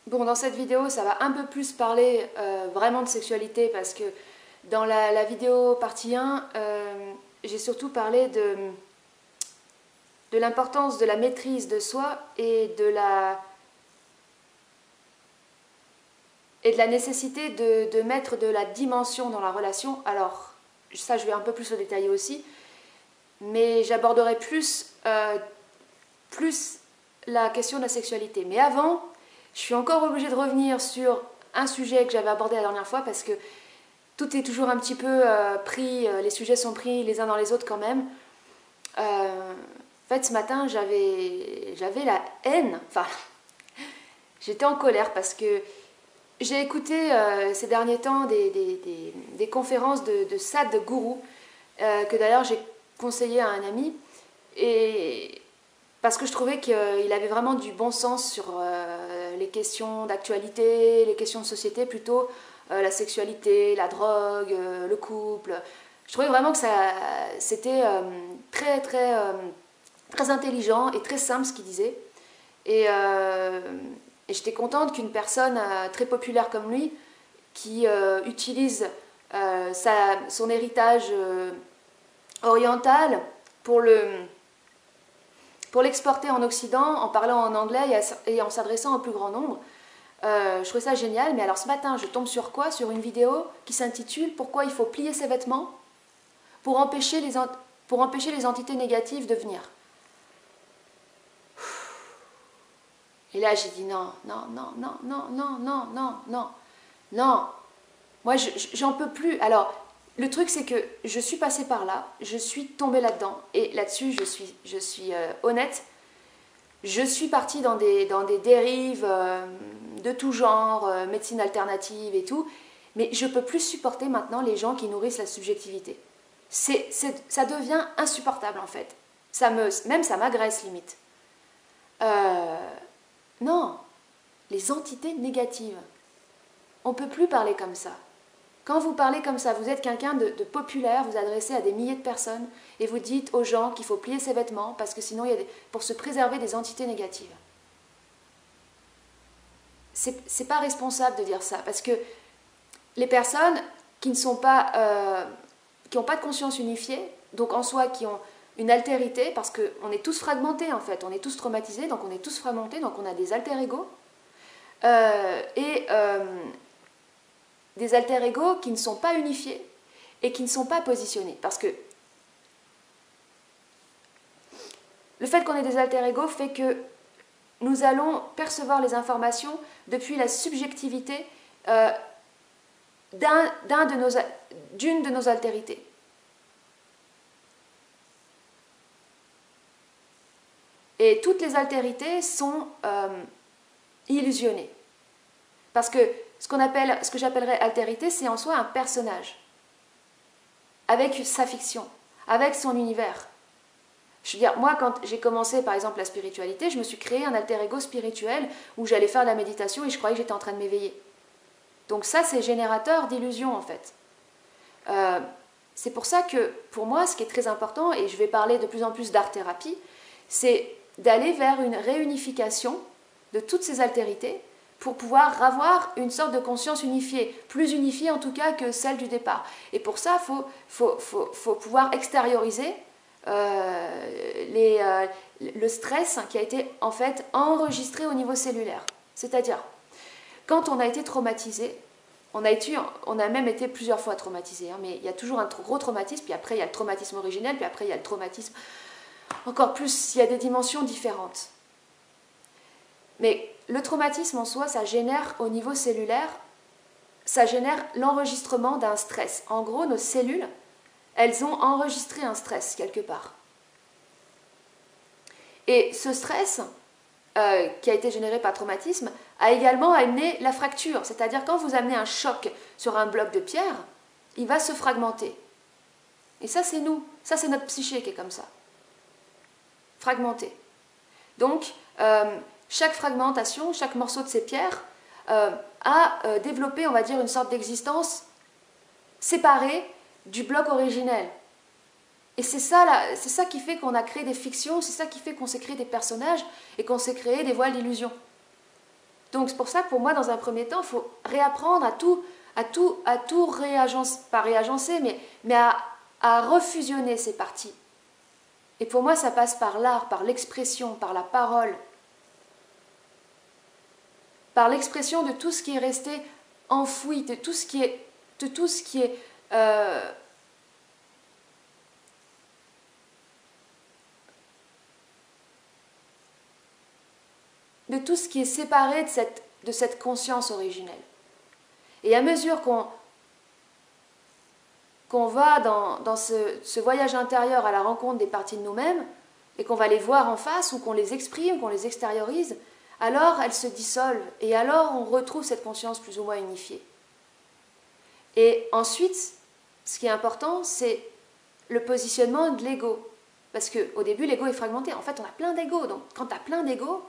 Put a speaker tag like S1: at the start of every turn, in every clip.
S1: Bon, dans cette vidéo, ça va un peu plus parler vraiment de sexualité parce que dans la vidéo partie 1, j'ai surtout parlé de l'importance de la maîtrise de soi et de la nécessité de mettre de la dimension dans la relation. Alors, ça, je vais un peu plus le détailler aussi, mais j'aborderai plus la question de la sexualité. Mais avant, je suis encore obligée de revenir sur un sujet que j'avais abordé la dernière fois parce que tout est toujours un petit peu pris, les sujets sont pris les uns dans les autres quand même. En fait, ce matin, j'avais la haine, enfin, j'étais en colère parce que j'ai écouté ces derniers temps des conférences de Sadhguru, que d'ailleurs j'ai conseillé à un ami, et parce que je trouvais qu'il avait vraiment du bon sens sur les questions d'actualité, les questions de société plutôt, la sexualité, la drogue, le couple. Je trouvais vraiment que c'était très intelligent et très simple ce qu'il disait. Et j'étais contente qu'une personne très populaire comme lui, qui utilise son héritage oriental pour l'exporter en Occident en parlant en anglais et en s'adressant au plus grand nombre. Je trouvais ça génial, mais alors ce matin, je tombe sur quoi? Sur une vidéo qui s'intitule « Pourquoi il faut plier ses vêtements pour empêcher les entités négatives de venir ». Et là, j'ai dit non, non, non, non, non, non, non, non, non, non. Moi, j'en peux plus. Alors, le truc, c'est que je suis passée par là, je suis tombée là-dedans. Et là-dessus, je suis honnête. Je suis partie dans des dérives de tout genre, médecine alternative et tout. Mais je ne peux plus supporter maintenant les gens qui nourrissent la subjectivité. Ça devient insupportable, en fait. Même ça m'agresse, limite. Non, les entités négatives. On ne peut plus parler comme ça. Quand vous parlez comme ça, vous êtes quelqu'un de populaire, vous adressez à des milliers de personnes et vous dites aux gens qu'il faut plier ses vêtements parce que sinon, pour se préserver des entités négatives. C'est pas responsable de dire ça parce que les personnes qui n'ont pas de conscience unifiée, donc en soi qui ont une altérité, parce qu'on est tous fragmentés en fait, on est tous traumatisés, donc on est tous fragmentés, donc on a des alter-égos, des alter-égos qui ne sont pas unifiés et qui ne sont pas positionnés. Parce que le fait qu'on ait des alter-égos fait que nous allons percevoir les informations depuis la subjectivité d'une de nos altérités. Et toutes les altérités sont illusionnées. Parce que ce que j'appellerais altérité, c'est en soi un personnage, avec sa fiction, avec son univers. Je veux dire, moi, quand j'ai commencé, par exemple, la spiritualité, je me suis créé un alter-ego spirituel où j'allais faire de la méditation et je croyais que j'étais en train de m'éveiller. Donc ça, c'est générateur d'illusions, en fait. C'est pour ça que, pour moi, ce qui est très important, et je vais parler de plus en plus d'art-thérapie, c'est d'aller vers une réunification de toutes ces altérités pour pouvoir avoir une sorte de conscience unifiée, plus unifiée en tout cas que celle du départ. Et pour ça, il faut pouvoir extérioriser le stress qui a été en fait enregistré au niveau cellulaire. C'est-à-dire, quand on a été traumatisé, on a même été plusieurs fois traumatisé, hein, mais il y a toujours un gros traumatisme, puis après il y a le traumatisme originel, puis après il y a le traumatisme encore plus, il y a des dimensions différentes. Mais le traumatisme en soi, ça génère au niveau cellulaire, ça génère l'enregistrement d'un stress. En gros, nos cellules, elles ont enregistré un stress quelque part. Et ce stress, qui a été généré par traumatisme, a également amené la fracture. C'est-à-dire quand vous amenez un choc sur un bloc de pierre, il va se fragmenter. Et ça, c'est nous. Ça, c'est notre psyché qui est comme ça. Fragmenté. Donc, chaque fragmentation, chaque morceau de ces pierres a développé, on va dire, une sorte d'existence séparée du bloc originel. Et c'est ça qui fait qu'on a créé des fictions, c'est ça qui fait qu'on s'est créé des personnages et qu'on s'est créé des voiles d'illusion. Donc c'est pour ça que pour moi, dans un premier temps, il faut réapprendre à tout réagencer, pas réagencer, mais à refusionner ces parties. Et pour moi, ça passe par l'art, par l'expression, par la parole, par l'expression de tout ce qui est resté enfoui, de tout ce qui est de tout ce qui est séparé de cette conscience originelle. Et à mesure qu'on va dans ce voyage intérieur à la rencontre des parties de nous-mêmes, et qu'on va les voir en face, ou qu'on les exprime, qu'on les extériorise, alors elles se dissolvent, et alors on retrouve cette conscience plus ou moins unifiée. Et ensuite, ce qui est important, c'est le positionnement de l'ego. Parce qu'au début, l'ego est fragmenté. En fait, on a plein d'ego. Donc, quand tu as plein d'ego,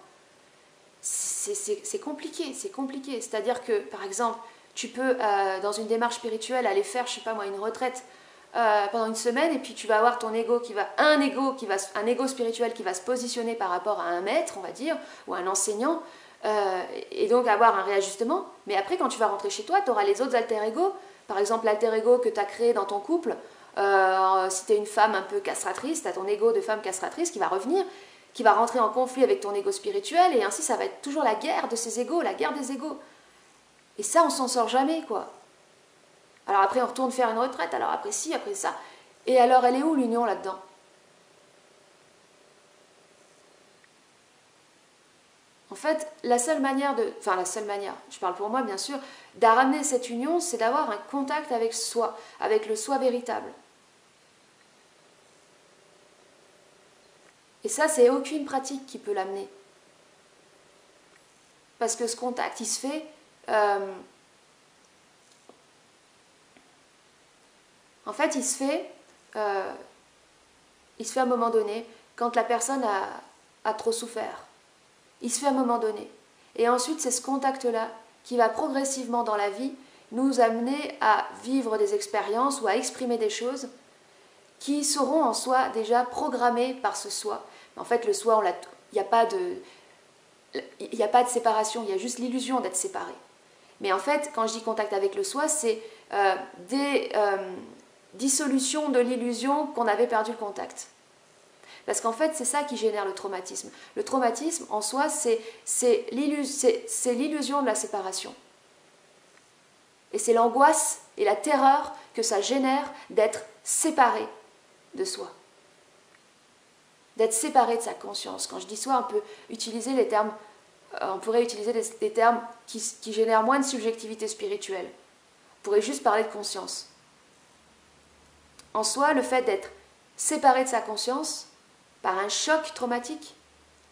S1: c'est compliqué. C'est compliqué. C'est-à-dire que, par exemple, tu peux, dans une démarche spirituelle, aller faire, je sais pas moi, une retraite pendant une semaine, et puis tu vas avoir ton ego un ego spirituel qui va se positionner par rapport à un maître, on va dire, ou un enseignant, et donc avoir un réajustement. Mais après, quand tu vas rentrer chez toi, tu auras les autres alter-ego. Par exemple, l'alter-ego que tu as créé dans ton couple, si tu es une femme un peu castratrice, tu as ton ego de femme castratrice qui va revenir, qui va rentrer en conflit avec ton ego spirituel, et ainsi ça va être toujours la guerre de ces égos, la guerre des égos. Et ça, on s'en sort jamais, quoi. Alors après, on retourne faire une retraite, alors après ci, après ça. Et alors, elle est où l'union là-dedans? En fait, la seule manière, je parle pour moi bien sûr, de ramener cette union, c'est d'avoir un contact avec soi, avec le soi véritable. Et ça, c'est aucune pratique qui peut l'amener. Parce que ce contact, il se fait... en fait, il se fait à un moment donné, quand la personne a trop souffert. Il se fait à un moment donné. Et ensuite, c'est ce contact-là qui va progressivement dans la vie nous amener à vivre des expériences ou à exprimer des choses qui seront en soi déjà programmées par ce soi. En fait, le soi, il n'y a pas de séparation, il y a juste l'illusion d'être séparé. Mais en fait, quand je dis contact avec le soi, c'est des dissolutions de l'illusion qu'on avait perdu le contact. Parce qu'en fait, c'est ça qui génère le traumatisme. Le traumatisme, en soi, c'est l'illusion de la séparation. Et c'est l'angoisse et la terreur que ça génère d'être séparé de soi. D'être séparé de sa conscience. Quand je dis soi, on peut utiliser les termes, on pourrait utiliser des termes qui génèrent moins de subjectivité spirituelle. On pourrait juste parler de conscience. En soi, le fait d'être séparé de sa conscience, par un choc traumatique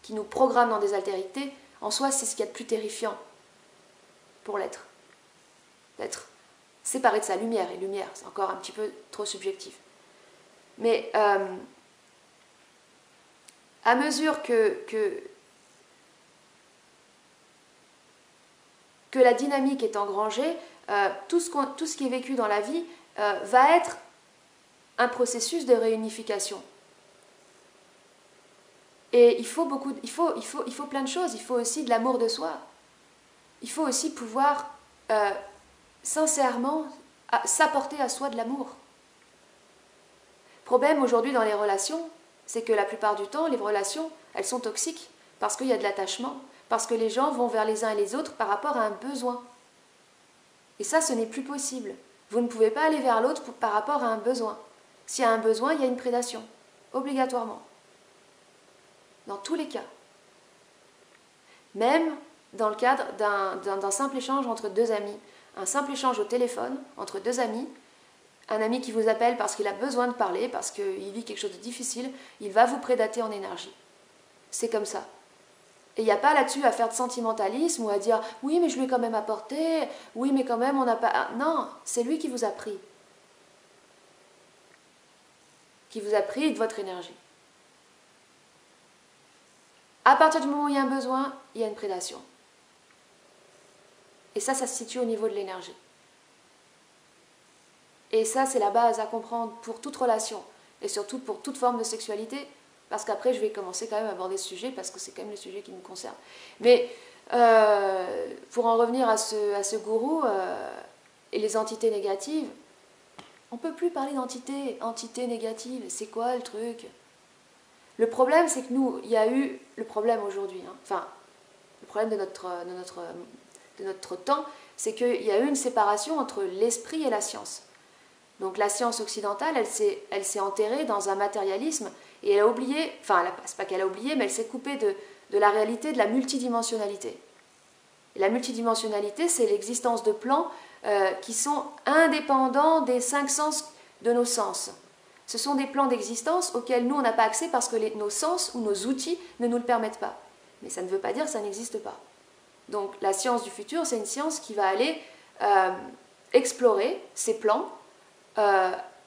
S1: qui nous programme dans des altérités, en soi, c'est ce qu'il y a de plus terrifiant pour l'être. D'être séparé de sa lumière. Et lumière, c'est encore un petit peu trop subjectif. Mais à mesure que la dynamique est engrangée, tout ce qui est vécu dans la vie va être un processus de réunification. Et il faut plein de choses. Il faut aussi de l'amour de soi. Il faut aussi pouvoir sincèrement s'apporter à soi de l'amour. Le problème aujourd'hui dans les relations, c'est que la plupart du temps, les relations, elles sont toxiques parce qu'il y a de l'attachement, parce que les gens vont vers les uns et les autres par rapport à un besoin. Et ça, ce n'est plus possible. Vous ne pouvez pas aller vers l'autre par rapport à un besoin. S'il y a un besoin, il y a une prédation, obligatoirement. Dans tous les cas. Même dans le cadre d'un simple échange entre deux amis, un simple échange au téléphone entre deux amis, un ami qui vous appelle parce qu'il a besoin de parler, parce qu'il vit quelque chose de difficile, il va vous prédater en énergie. C'est comme ça. Et il n'y a pas là-dessus à faire de sentimentalisme ou à dire « oui, mais je lui ai quand même apporté, oui, mais quand même on n'a pas... » Non, c'est lui qui vous a pris. Qui vous a pris de votre énergie. À partir du moment où il y a un besoin, il y a une prédation. Et ça se situe au niveau de l'énergie. Et ça, c'est la base à comprendre pour toute relation, et surtout pour toute forme de sexualité, parce qu'après, je vais commencer quand même à aborder ce sujet, parce que c'est quand même le sujet qui nous concerne. Mais Pour en revenir à ce gourou et les entités négatives, on ne peut plus parler d'entités négatives. C'est quoi le truc? Le problème, c'est que nous, il y a eu le problème aujourd'hui, hein, enfin, le problème de notre temps, c'est qu'il y a eu une séparation entre l'esprit et la science. Donc la science occidentale, elle s'est enterrée dans un matérialisme et elle a oublié, enfin, c'est pas qu'elle a oublié, mais elle s'est coupée de la réalité de la multidimensionnalité. Et la multidimensionnalité, c'est l'existence de plans qui sont indépendants des 5 sens de nos sens. Ce sont des plans d'existence auxquels nous, on n'a pas accès parce que nos sens ou nos outils ne nous le permettent pas. Mais ça ne veut pas dire que ça n'existe pas. Donc la science du futur, c'est une science qui va aller explorer ces plans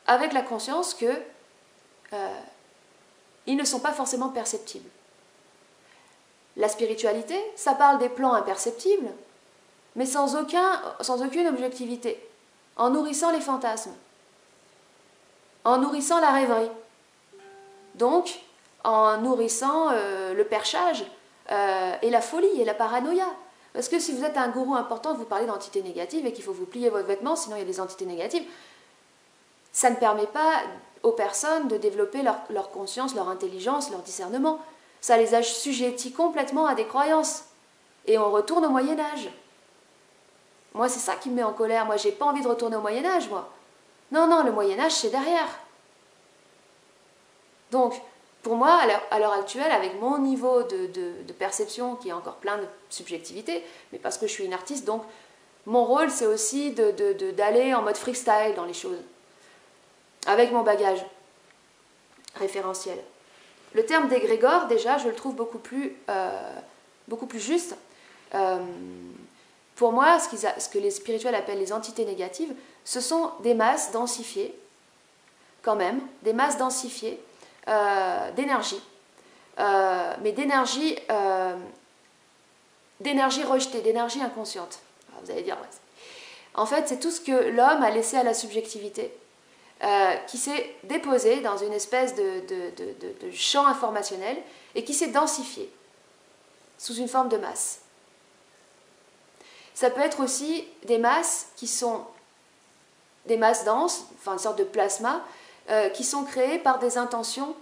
S1: avec la conscience que ils ne sont pas forcément perceptibles. La spiritualité, ça parle des plans imperceptibles, mais sans aucune objectivité, en nourrissant les fantasmes, en nourrissant la rêverie, donc en nourrissant le perchage et la folie et la paranoïa. Parce que si vous êtes un gourou important, vous parlez d'entités négatives et qu'il faut vous plier votre vêtement, sinon il y a des entités négatives, ça ne permet pas aux personnes de développer leur conscience, leur intelligence, leur discernement. Ça les assujettit complètement à des croyances. Et on retourne au Moyen-Âge. Moi, c'est ça qui me met en colère. Moi, j'ai pas envie de retourner au Moyen-Âge, moi. Non, non, le Moyen-Âge, c'est derrière. Donc, pour moi, à l'heure actuelle, avec mon niveau de perception, qui est encore plein de subjectivité, mais parce que je suis une artiste, donc mon rôle, c'est aussi d'aller en mode freestyle dans les choses, avec mon bagage référentiel. Le terme d'égrégore, déjà, je le trouve beaucoup plus juste. Pour moi, ce que les spirituels appellent les entités négatives, ce sont des masses densifiées, quand même, des masses densifiées d'énergie, mais d'énergie rejetée, d'énergie inconsciente. Alors vous allez dire, ouais. En fait, c'est tout ce que l'homme a laissé à la subjectivité, qui s'est déposé dans une espèce de champ informationnel et qui s'est densifié sous une forme de masse. Ça peut être aussi des masses qui sont des masses denses, enfin une sorte de plasma, qui sont créées par des intentions.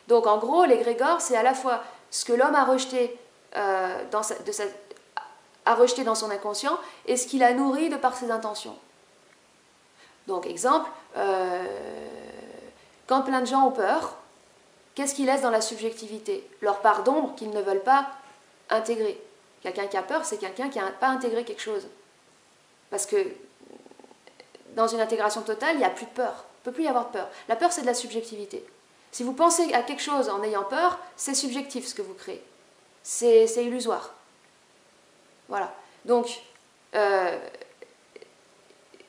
S1: Donc en gros, l'égrégore, c'est à la fois ce que l'homme a rejeté rejeté dans son inconscient et ce qu'il a nourri de par ses intentions. Donc exemple, quand plein de gens ont peur, qu'est-ce qu'ils laissent dans la subjectivité? Leur part d'ombre qu'ils ne veulent pas intégrer. Quelqu'un qui a peur, c'est quelqu'un qui n'a pas intégré quelque chose. Parce que dans une intégration totale, il n'y a plus de peur. Il ne peut plus y avoir de peur. La peur, c'est de la subjectivité. Si vous pensez à quelque chose en ayant peur, c'est subjectif ce que vous créez. C'est illusoire. Voilà. Donc,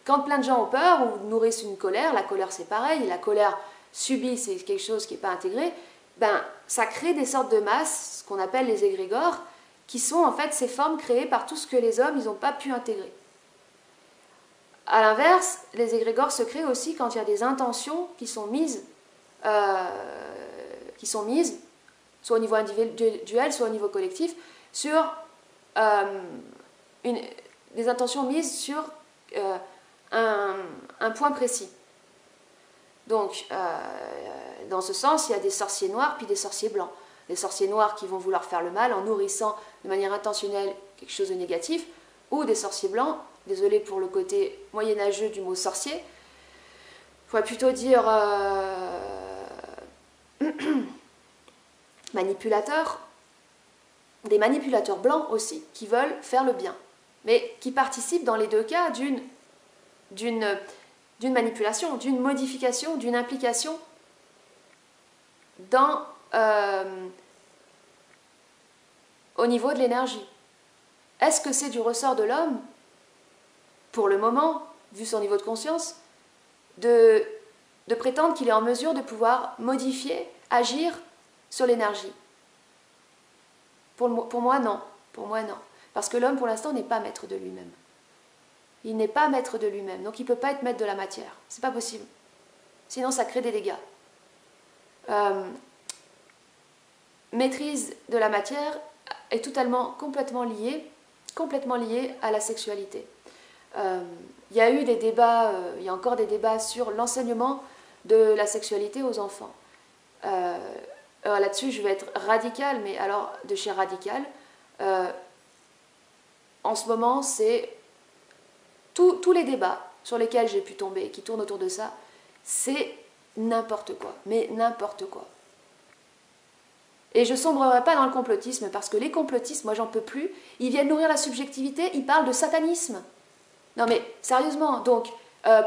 S1: quand plein de gens ont peur ou nourrissent une colère, la colère c'est pareil, et la colère subie, c'est quelque chose qui n'est pas intégré, ben, ça crée des sortes de masses, ce qu'on appelle les égrégores, qui sont en fait ces formes créées par tout ce que les hommes n'ont pas pu intégrer. A l'inverse, les égrégores se créent aussi quand il y a des intentions qui sont mises, soit au niveau individuel, soit au niveau collectif, sur des intentions mises sur un point précis. Donc, dans ce sens, il y a des sorciers noirs puis des sorciers blancs. Des sorciers noirs qui vont vouloir faire le mal en nourrissant de manière intentionnelle quelque chose de négatif, ou des sorciers blancs, désolé pour le côté moyenâgeux du mot sorcier, il faudrait plutôt dire manipulateurs, des manipulateurs blancs aussi, qui veulent faire le bien, mais qui participent dans les deux cas d'une manipulation, d'une modification, d'une implication au niveau de l'énergie. Est-ce que c'est du ressort de l'homme, pour le moment, vu son niveau de conscience, de prétendre qu'il est en mesure de pouvoir modifier, agir sur l'énergie? Pour moi, non. Pour moi, non. Parce que l'homme, pour l'instant, n'est pas maître de lui-même. Il n'est pas maître de lui-même, donc il ne peut pas être maître de la matière. C'est pas possible. Sinon, ça crée des dégâts. maîtrise de la matière est complètement liée à la sexualité. Il y a eu des débats, il y a encore des débats sur l'enseignement de la sexualité aux enfants. Alors là-dessus, je vais être radicale, mais alors de chez radical. En ce moment, c'est tous les débats sur lesquels j'ai pu tomber, qui tournent autour de ça, c'est n'importe quoi, mais n'importe quoi. Et je sombrerai pas dans le complotisme, parce que les complotistes, moi j'en peux plus, ils viennent nourrir la subjectivité, ils parlent de satanisme. Non mais, sérieusement, donc,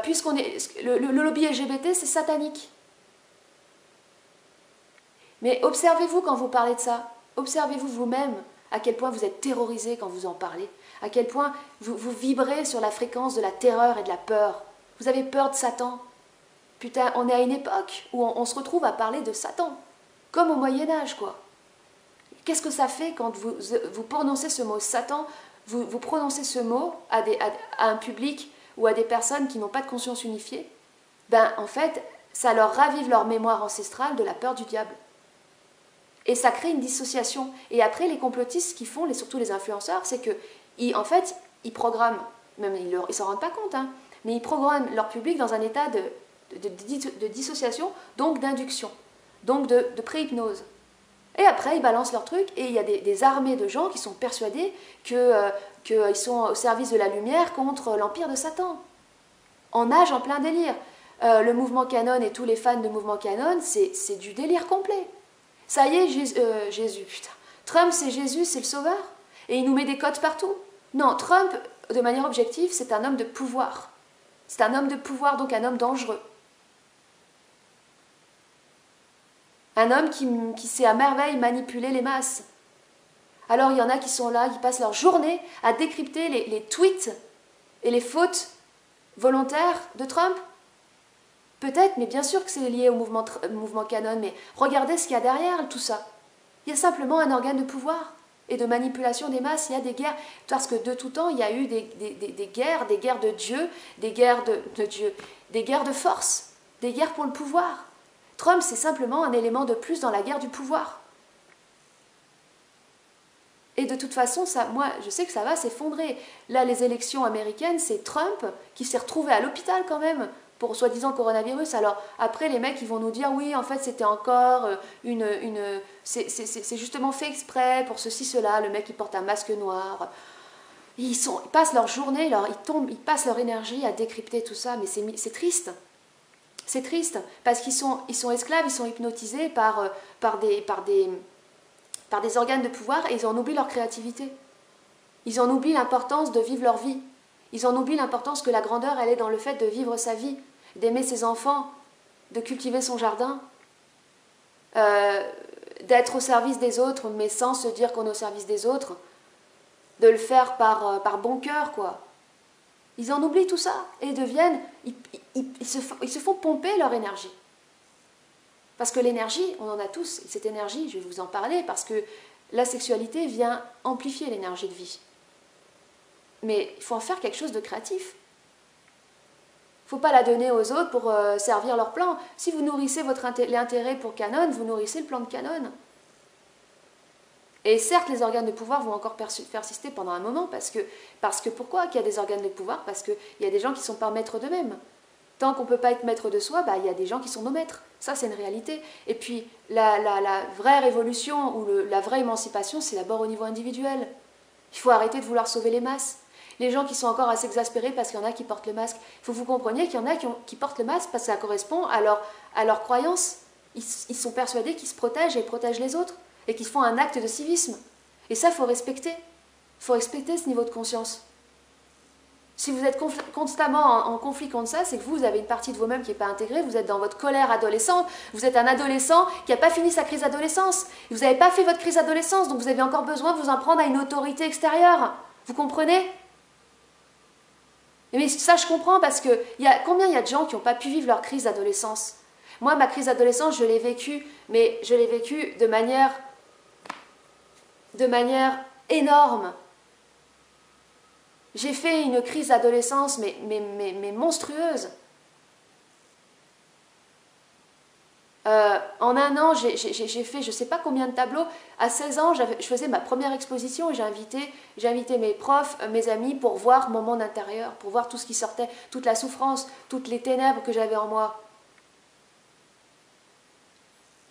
S1: puisqu'on est... Le lobby LGBT, c'est satanique. Mais observez-vous quand vous parlez de ça, observez-vous vous-même à quel point vous êtes terrorisé quand vous en parlez, à quel point vous vibrez sur la fréquence de la terreur et de la peur. Vous avez peur de Satan. Putain, on est à une époque où on se retrouve à parler de Satan, comme au Moyen-Âge, quoi. Qu'est-ce que ça fait quand vous prononcez ce mot Satan, vous prononcez ce mot à un public ou à des personnes qui n'ont pas de conscience unifiée? Ben, en fait, ça leur ravive leur mémoire ancestrale de la peur du diable. Et ça crée une dissociation. Et après, les complotistes, ce qu'ils font, surtout les influenceurs, c'est que, en fait, ils programment, même ils ne s'en rendent pas compte, hein, mais ils programment leur public dans un état de dissociation, donc d'induction, donc de pré-hypnose. Et après, ils balancent leur truc, et il y a des armées de gens qui sont persuadés qu'ils sont au service de la lumière contre l'empire de Satan. En nage en plein délire. Le mouvement Canon et tous les fans de mouvement Canon, c'est du délire complet. Ça y est, Jésus, putain. Trump, c'est Jésus, c'est le sauveur. Et il nous met des codes partout. Non, Trump, de manière objective, c'est un homme de pouvoir. C'est un homme de pouvoir, donc un homme dangereux. Un homme qui sait à merveille manipuler les masses. Alors il y en a qui sont là, qui passent leur journée à décrypter les tweets et les fautes volontaires de Trump. Peut-être, mais bien sûr que c'est lié au mouvement Canon, mais regardez ce qu'il y a derrière tout ça. Il y a simplement un organe de pouvoir et de manipulation des masses, il y a des guerres. Parce que de tout temps, il y a eu des guerres de Dieu, des guerres de Dieu, des guerres de force, des guerres pour le pouvoir. Trump, c'est simplement un élément de plus dans la guerre du pouvoir. Et de toute façon, moi, je sais que ça va s'effondrer. Là, les élections américaines, c'est Trump qui s'est retrouvé à l'hôpital quand même pour soi-disant coronavirus. Alors après, les mecs, ils vont nous dire, oui, en fait, c'était encore c'est justement fait exprès pour ceci, cela. Le mec, il porte un masque noir. Ils passent leur journée, ils passent leur énergie à décrypter tout ça, mais c'est triste. C'est triste, parce qu'ils sont esclaves, ils sont hypnotisés par des organes de pouvoir, et ils en oublient leur créativité. Ils en oublient l'importance de vivre leur vie. Ils en oublient l'importance que la grandeur, elle est dans le fait de vivre sa vie, d'aimer ses enfants, de cultiver son jardin, d'être au service des autres, mais sans se dire qu'on est au service des autres, de le faire par bon cœur, quoi. Ils en oublient tout ça, et deviennent... Ils se font pomper leur énergie. Parce que l'énergie, on en a tous, et cette énergie, je vais vous en parler, parce que la sexualité vient amplifier l'énergie de vie. Mais il faut en faire quelque chose de créatif. Il ne faut pas la donner aux autres pour servir leur plan. Si vous nourrissez l'intérêt pour Canon, vous nourrissez le plan de Canon. Et certes, les organes de pouvoir vont encore persister pendant un moment, parce que pourquoi qu'il y a des organes de pouvoir? Parce qu'il y a des gens qui ne sont pas maîtres d'eux-mêmes. Tant qu'on ne peut pas être maître de soi, il y a des gens qui sont nos maîtres. Ça, c'est une réalité. Et puis, la vraie révolution ou la vraie émancipation, c'est d'abord au niveau individuel. Il faut arrêter de vouloir sauver les masses. Les gens qui sont encore à s'exaspérer parce qu'il y en a qui portent le masque. Il faut que vous compreniez qu'il y en a qui portent le masque parce que ça correspond à leur croyance. Ils sont persuadés qu'ils se protègent et protègent les autres. Et qu'ils font un acte de civisme. Et ça, il faut respecter. Il faut respecter ce niveau de conscience. Si vous êtes constamment en conflit contre ça, c'est que vous avez une partie de vous-même qui n'est pas intégrée, vous êtes dans votre colère adolescente, vous êtes un adolescent qui n'a pas fini sa crise d'adolescence. Vous n'avez pas fait votre crise d'adolescence, donc vous avez encore besoin de vous en prendre à une autorité extérieure. Vous comprenez? Mais ça, je comprends, parce que combien il y a de gens qui n'ont pas pu vivre leur crise d'adolescence? Moi, ma crise d'adolescence, je l'ai vécue, mais je l'ai vécue de manière énorme. J'ai fait une crise d'adolescence, mais monstrueuse. En un an, j'ai fait je ne sais pas combien de tableaux. À 16 ans, je faisais ma première exposition et j'ai invité mes profs, mes amis pour voir mon monde intérieur, pour voir tout ce qui sortait, toute la souffrance, toutes les ténèbres que j'avais en moi.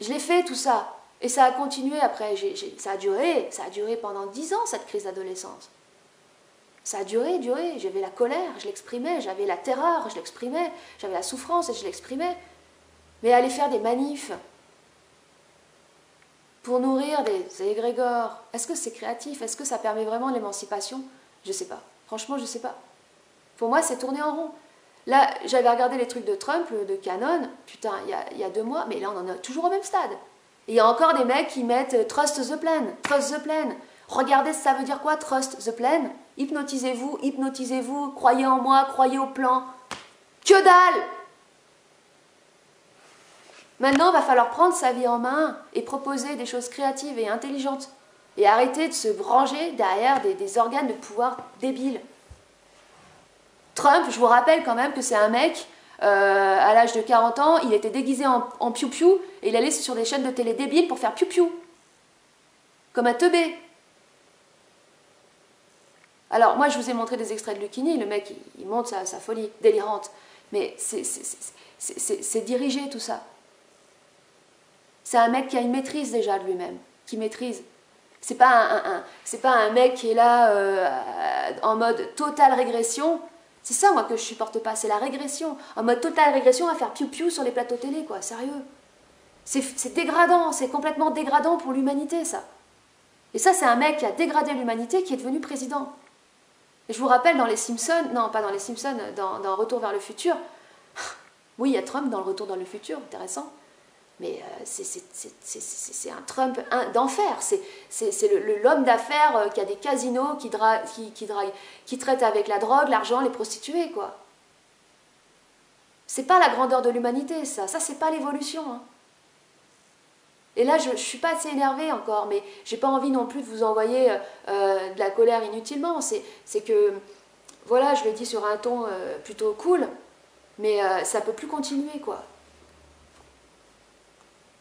S1: Je l'ai fait tout ça. Et ça a continué après. Ça a duré pendant 10 ans cette crise d'adolescence. Ça a duré. J'avais la colère, je l'exprimais. J'avais la terreur, je l'exprimais. J'avais la souffrance et je l'exprimais. Mais aller faire des manifs pour nourrir des égrégores, est-ce que c'est créatif? Est-ce que ça permet vraiment l'émancipation? Je ne sais pas. Franchement, je ne sais pas. Pour moi, c'est tourner en rond. Là, j'avais regardé les trucs de Trump, de Canon, putain, il y a 2 mois, mais là, on en est toujours au même stade. Et il y a encore des mecs qui mettent Trust the plan, Trust the plan. Regardez, ça veut dire quoi, Trust the plan? Hypnotisez-vous, croyez en moi, croyez au plan. Que dalle! Maintenant, il va falloir prendre sa vie en main et proposer des choses créatives et intelligentes. Et arrêter de se ranger derrière des organes de pouvoir débiles. Trump, je vous rappelle quand même que c'est un mec, à l'âge de 40 ans, il était déguisé en piou-piou et il allait sur des chaînes de télé débiles pour faire piou-piou. Comme un teubé. Alors, moi, je vous ai montré des extraits de Lucchini, le mec, il monte sa folie délirante. Mais c'est dirigé tout ça. C'est un mec qui a une maîtrise déjà de lui-même, qui maîtrise. C'est pas un mec qui est là en mode totale régression. C'est ça, moi, que je supporte pas, c'est la régression. En mode totale régression à faire piou-piou sur les plateaux télé, quoi, sérieux. C'est dégradant, c'est complètement dégradant pour l'humanité, ça. Et ça, c'est un mec qui a dégradé l'humanité, qui est devenu président. Et je vous rappelle, dans les Simpsons, non, pas dans les Simpsons, dans Retour vers le futur, oui, il y a Trump dans le Retour dans le futur, intéressant. Mais c'est un Trump d'enfer. C'est l'homme d'affaires qui a des casinos, qui traite avec la drogue, l'argent, les prostituées, quoi. C'est pas la grandeur de l'humanité, ça. Ça, c'est pas l'évolution. Hein. Et là, je suis pas assez énervée encore, mais j'ai pas envie non plus de vous envoyer de la colère inutilement. C'est que, voilà, je le dis sur un ton plutôt cool, mais ça peut plus continuer, quoi.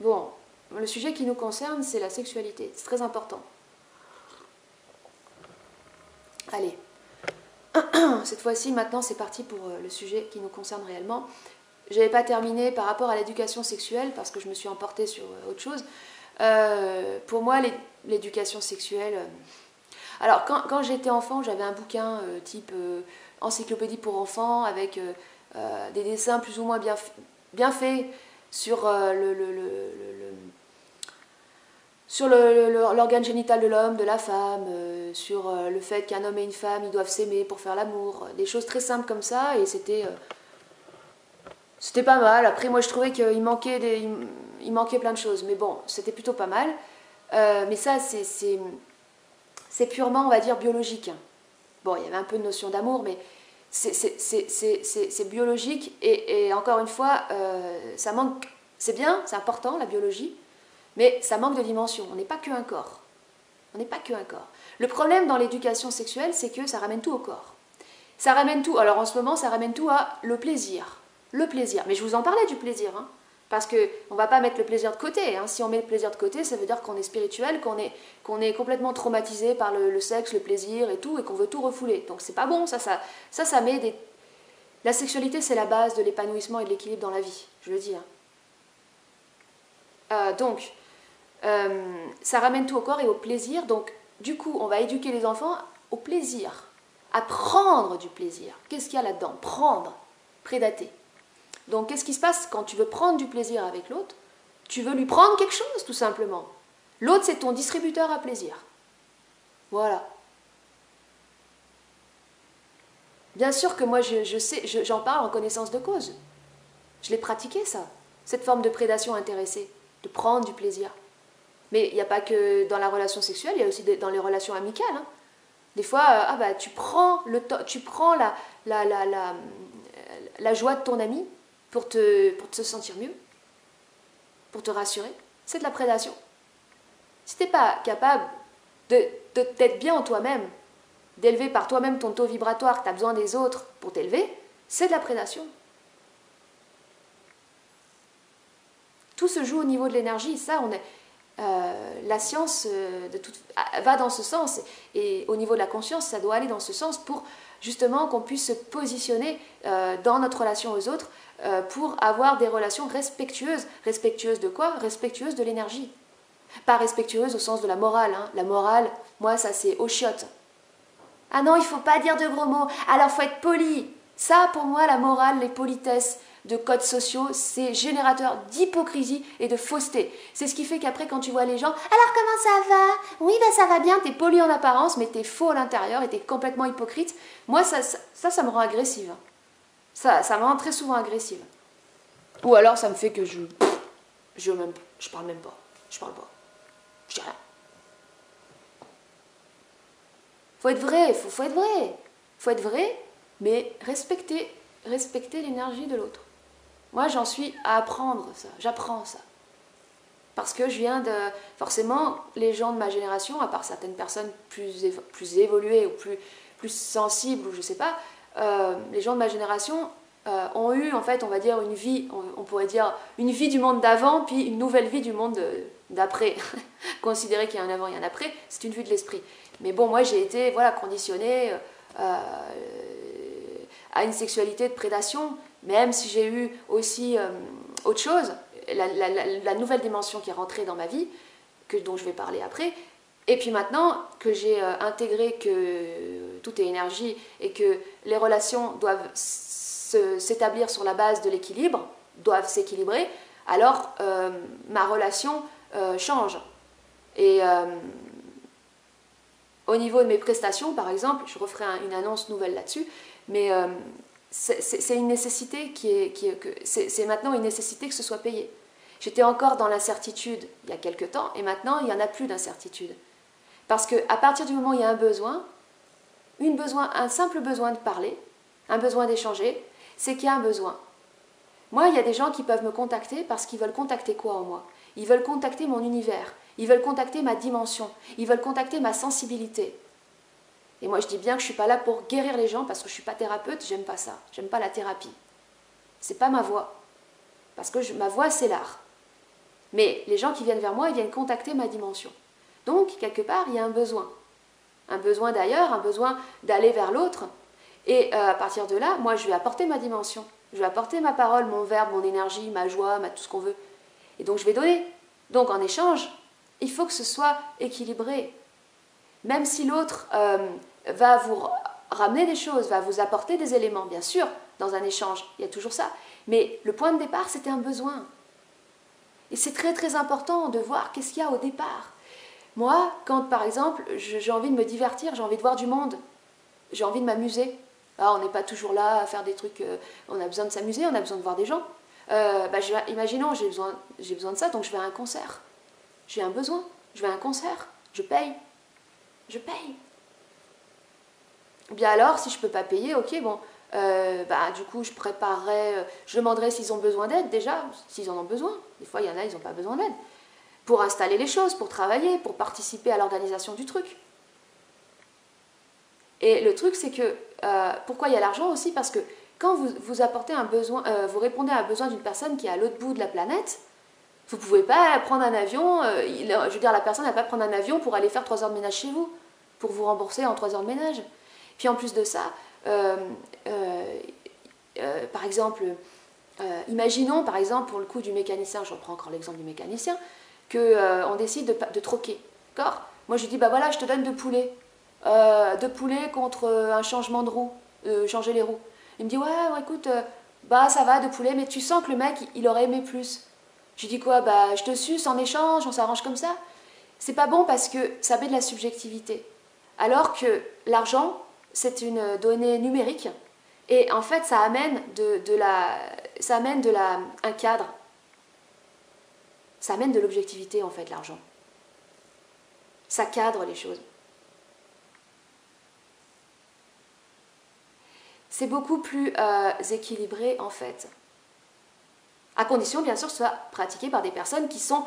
S1: Bon, le sujet qui nous concerne, c'est la sexualité. C'est très important. Allez. Cette fois-ci, maintenant, c'est parti pour le sujet qui nous concerne réellement. Je n'avais pas terminé par rapport à l'éducation sexuelle, parce que je me suis emportée sur autre chose. Pour moi, l'éducation sexuelle... Alors, quand j'étais enfant, j'avais un bouquin type encyclopédie pour enfants, avec des dessins plus ou moins bien faits, sur l'organe génital de l'homme, de la femme, sur le fait qu'un homme et une femme, ils doivent s'aimer pour faire l'amour, des choses très simples comme ça, et c'était pas mal. Après, moi, je trouvais qu'il manquait plein de choses, mais bon, c'était plutôt pas mal. Mais ça, c'est purement, on va dire, biologique. Bon, il y avait un peu de notion d'amour, mais c'est biologique et encore une fois, ça manque, c'est bien, c'est important la biologie, mais ça manque de dimension. On n'est pas qu'un corps. On n'est pas qu'un corps. Le problème dans l'éducation sexuelle, c'est que ça ramène tout au corps. Ça ramène tout, alors en ce moment, ça ramène tout à le plaisir. Le plaisir. Mais je vous en parlais du plaisir, hein, parce qu'on ne va pas mettre le plaisir de côté. Hein. Si on met le plaisir de côté, ça veut dire qu'on est spirituel, qu'on est complètement traumatisé par le sexe, le plaisir et tout, et qu'on veut tout refouler. Donc c'est pas bon, ça met des... La sexualité, c'est la base de l'épanouissement et de l'équilibre dans la vie, je le dis. Hein. Donc, ça ramène tout au corps et au plaisir. Donc, du coup, on va éduquer les enfants au plaisir, à prendre du plaisir. Qu'est-ce qu'il y a là-dedans? Prendre, prédater. Donc, qu'est-ce qui se passe quand tu veux prendre du plaisir avec l'autre? Tu veux lui prendre quelque chose, tout simplement. L'autre, c'est ton distributeur à plaisir. Voilà. Bien sûr que moi, j'en parle en connaissance de cause. Je l'ai pratiqué, ça. Cette forme de prédation intéressée, de prendre du plaisir. Mais il n'y a pas que dans la relation sexuelle, il y a aussi dans les relations amicales. Hein. Des fois, tu prends la joie de ton ami pour te sentir mieux, pour te rassurer. C'est de la prédation. Si tu n'es pas capable d'être bien en toi-même, d'élever par toi-même ton taux vibratoire, que tu as besoin des autres pour t'élever, c'est de la prédation. Tout tout se joue au niveau de l'énergie. Ça, la science va dans ce sens. Et au niveau de la conscience, ça doit aller dans ce sens pour justement qu'on puisse se positionner dans notre relation aux autres pour avoir des relations respectueuses. Respectueuses de quoi? Respectueuses de l'énergie. Pas respectueuses au sens de la morale. Hein. La morale, moi, ça c'est aux chiottes. Ah non, il ne faut pas dire de gros mots. Alors, il faut être poli. Ça, pour moi, la morale, les politesses de codes sociaux, c'est générateur d'hypocrisie et de fausseté. C'est ce qui fait qu'après, quand tu vois les gens, alors comment ça va? Oui, ben ça va bien, t'es poli en apparence, mais t'es faux à l'intérieur et t'es complètement hypocrite. Moi, ça me rend agressive. Ça me rend très souvent agressive. Ou alors, ça me fait que je parle même pas. Je parle pas. Je dis rien. Faut être vrai, faut être vrai. Faut être vrai, mais respecter l'énergie de l'autre. Moi, j'en suis à apprendre ça. J'apprends ça. Parce que je viens de... Forcément, les gens de ma génération, à part certaines personnes plus évoluées ou plus sensibles, ou je sais pas, les gens de ma génération ont eu, en fait, on va dire, une vie, on pourrait dire, une vie du monde d'avant, puis une nouvelle vie du monde d'après. Considérer qu'il y a un avant et un après, c'est une vue de l'esprit. Mais bon, moi, j'ai été conditionnée à une sexualité de prédation, même si j'ai eu aussi autre chose, la nouvelle dimension qui est rentrée dans ma vie, dont je vais parler après. Et puis maintenant que j'ai intégré que tout est énergie et que les relations doivent s'établir sur la base de l'équilibre, doivent s'équilibrer, alors ma relation change. Et au niveau de mes prestations, par exemple, je referai une annonce nouvelle là-dessus, mais c'est une nécessité c'est maintenant une nécessité que ce soit payé. J'étais encore dans l'incertitude il y a quelque temps, et maintenant il n'y en a plus d'incertitude. Parce qu'à partir du moment où il y a un besoin, un simple besoin de parler, un besoin d'échanger, c'est qu'il y a un besoin. Moi, il y a des gens qui peuvent me contacter parce qu'ils veulent contacter quoi en moi? Ils veulent contacter mon univers, ils veulent contacter ma dimension, ils veulent contacter ma sensibilité. Et moi, je dis bien que je ne suis pas là pour guérir les gens parce que je ne suis pas thérapeute, j'aime pas ça, j'aime pas la thérapie. C'est pas ma voie, parce que ma voie, c'est l'art. Mais les gens qui viennent vers moi, ils viennent contacter ma dimension. Donc, quelque part, il y a un besoin. Un besoin d'ailleurs, un besoin d'aller vers l'autre. Et à partir de là, moi, je vais apporter ma dimension. Je vais apporter ma parole, mon verbe, mon énergie, ma joie, tout ce qu'on veut. Et donc, je vais donner. Donc, en échange, il faut que ce soit équilibré. Même si l'autre va vous ramener des choses, va vous apporter des éléments, bien sûr, dans un échange, il y a toujours ça. Mais le point de départ, c'était un besoin. Et c'est très, très important de voir qu'est-ce qu'il y a au départ. Moi, quand, par exemple, j'ai envie de me divertir, j'ai envie de voir du monde, j'ai envie de m'amuser. Ah, on n'est pas toujours là à faire des trucs, on a besoin de s'amuser, on a besoin de voir des gens. Imaginons, j'ai besoin de ça, donc je vais à un concert. J'ai un besoin, je vais à un concert, je paye. Je paye. Bien alors, si je ne peux pas payer, ok, bon, du coup, je demanderai s'ils ont besoin d'aide déjà, s'ils en ont besoin. Des fois, il y en a, ils n'ont pas besoin d'aide. Pour installer les choses, pour travailler, pour participer à l'organisation du truc. Et le truc, c'est que, pourquoi il y a l'argent aussi? Parce que quand vous apportez un besoin, vous répondez à un besoin d'une personne qui est à l'autre bout de la planète, vous ne pouvez pas prendre un avion, je veux dire, la personne ne va pas prendre un avion pour aller faire 3 heures de ménage chez vous, pour vous rembourser en 3 heures de ménage. Puis en plus de ça, par exemple, imaginons par exemple pour le coup du mécanicien, je reprends encore l'exemple du mécanicien, qu'on décide de troquer. D'accord? Moi je lui dis, bah voilà, je te donne 2 poulets. 2 poulets contre un changement de roue, changer les roues. Il me dit, ouais écoute, ça va, 2 poulets, mais tu sens que le mec, il aurait aimé plus. Je lui dis quoi? Bah je te suce en échange, on s'arrange comme ça. C'est pas bon parce que ça met de la subjectivité. Alors que l'argent, c'est une donnée numérique et en fait ça amène un cadre. Ça amène de l'objectivité en fait, l'argent. Ça cadre les choses. C'est beaucoup plus équilibré en fait. À condition bien sûr que ce soit pratiqué par des personnes qui sont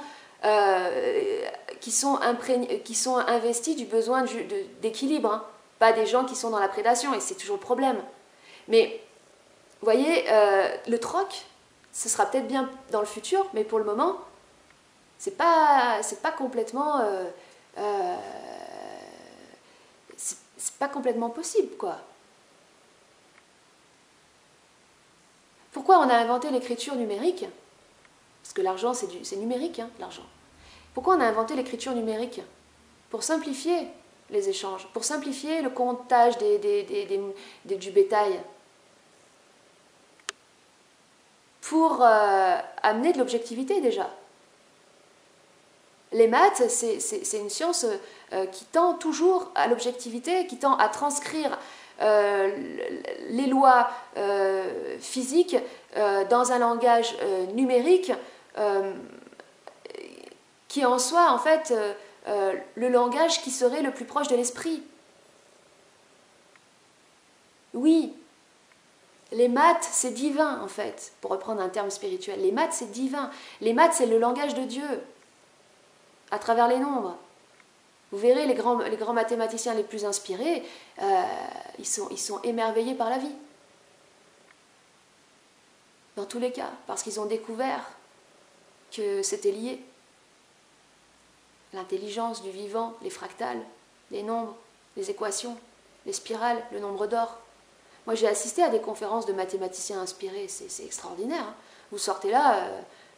S1: investis du besoin d'équilibre, hein. Pas des gens qui sont dans la prédation, et c'est toujours le problème. Mais, vous voyez, le troc, ce sera peut-être bien dans le futur, mais pour le moment, C'est pas complètement... c'est pas complètement possible, quoi. Pourquoi on a inventé l'écriture numérique? Parce que l'argent, c'est numérique, hein, l'argent. Pourquoi on a inventé l'écriture numérique? Pour simplifier les échanges, pour simplifier le comptage du bétail, pour amener de l'objectivité déjà. Les maths, c'est une science qui tend toujours à l'objectivité, qui tend à transcrire les lois physiques dans un langage numérique qui en soit en fait le langage qui serait le plus proche de l'esprit. Oui, les maths c'est divin en fait, pour reprendre un terme spirituel. Les maths c'est divin. Les maths c'est le langage de Dieu à travers les nombres. Vous verrez les grands mathématiciens les plus inspirés, ils sont émerveillés par la vie. Dans tous les cas, parce qu'ils ont découvert que c'était lié. L'intelligence du vivant, les fractales, les nombres, les équations, les spirales, le nombre d'or. Moi, j'ai assisté à des conférences de mathématiciens inspirés, c'est extraordinaire. Hein. Vous sortez là,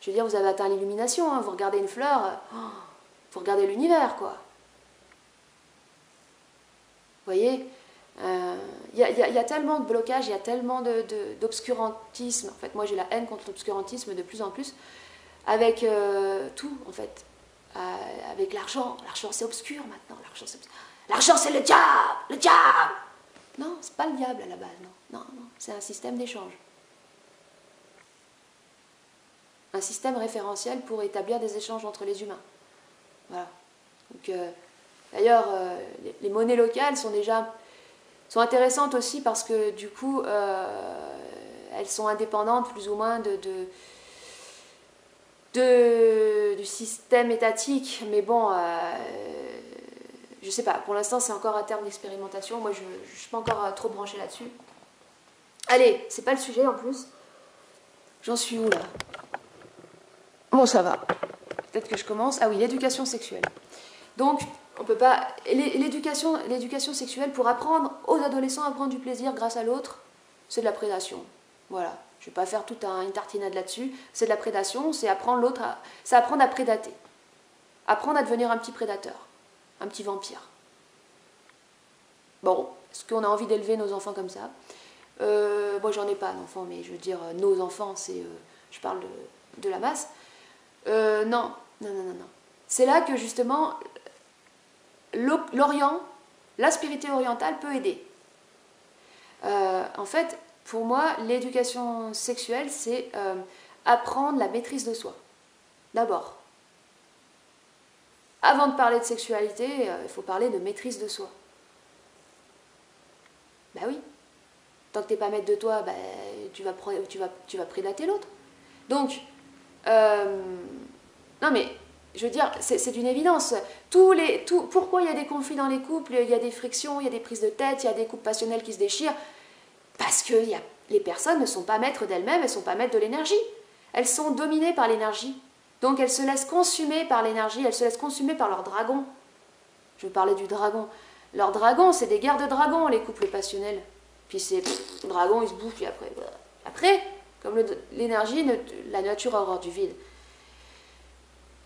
S1: je veux dire, vous avez atteint l'illumination, hein. Vous regardez une fleur, vous regardez l'univers, quoi. Vous voyez, y a tellement de blocages, il y a tellement d'obscurantisme. En fait, moi, j'ai la haine contre l'obscurantisme de plus en plus, avec tout, en fait. Avec l'argent. L'argent, c'est obscur maintenant. L'argent, c'est le diable! Le diable! Non, c'est pas le diable à la base, non. Non, non, c'est un système d'échange. Un système référentiel pour établir des échanges entre les humains. Voilà. Donc, d'ailleurs, les monnaies locales sont intéressantes aussi parce que, du coup, elles sont indépendantes plus ou moins du système étatique, mais bon, je sais pas, pour l'instant c'est encore un terme d'expérimentation, moi je suis pas encore trop branchée là-dessus. Allez, c'est pas le sujet en plus. J'en suis où là? Bon, ça va. Peut-être que je commence. Ah oui, l'éducation sexuelle. Donc, on peut pas... L'éducation sexuelle, pour apprendre aux adolescents à prendre du plaisir grâce à l'autre, c'est de la prédation. Voilà. Je ne vais pas faire toute une tartinade là-dessus. C'est de la prédation, c'est apprendre à prédater. Apprendre à devenir un petit prédateur, un petit vampire. Bon, est-ce qu'on a envie d'élever nos enfants comme ça? Moi, j'en ai pas d'enfants, mais je veux dire, nos enfants, je parle de la masse. Non. C'est là que, justement, l'Orient, la spiritualité orientale peut aider. En fait, pour moi, l'éducation sexuelle, c'est apprendre la maîtrise de soi. D'abord. Avant de parler de sexualité, il faut parler de maîtrise de soi. Ben oui. Tant que tu n'es pas maître de toi, ben, tu vas prédater l'autre. Donc, non mais, je veux dire, c'est une évidence. Pourquoi il y a des conflits dans les couples, il y a des frictions, il y a des prises de tête, il y a des couples passionnels qui se déchirent? Parce que les personnes ne sont pas maîtres d'elles-mêmes, elles ne sont pas maîtres de l'énergie. Elles sont dominées par l'énergie. Donc elles se laissent consumer par l'énergie, elles se laissent consumer par leur dragon. Je veux parler du dragon. Leur dragon, c'est des guerres de dragons, les couples passionnels. Puis le dragon, il se bouffe, puis après, comme l'énergie, la nature a horreur du vide.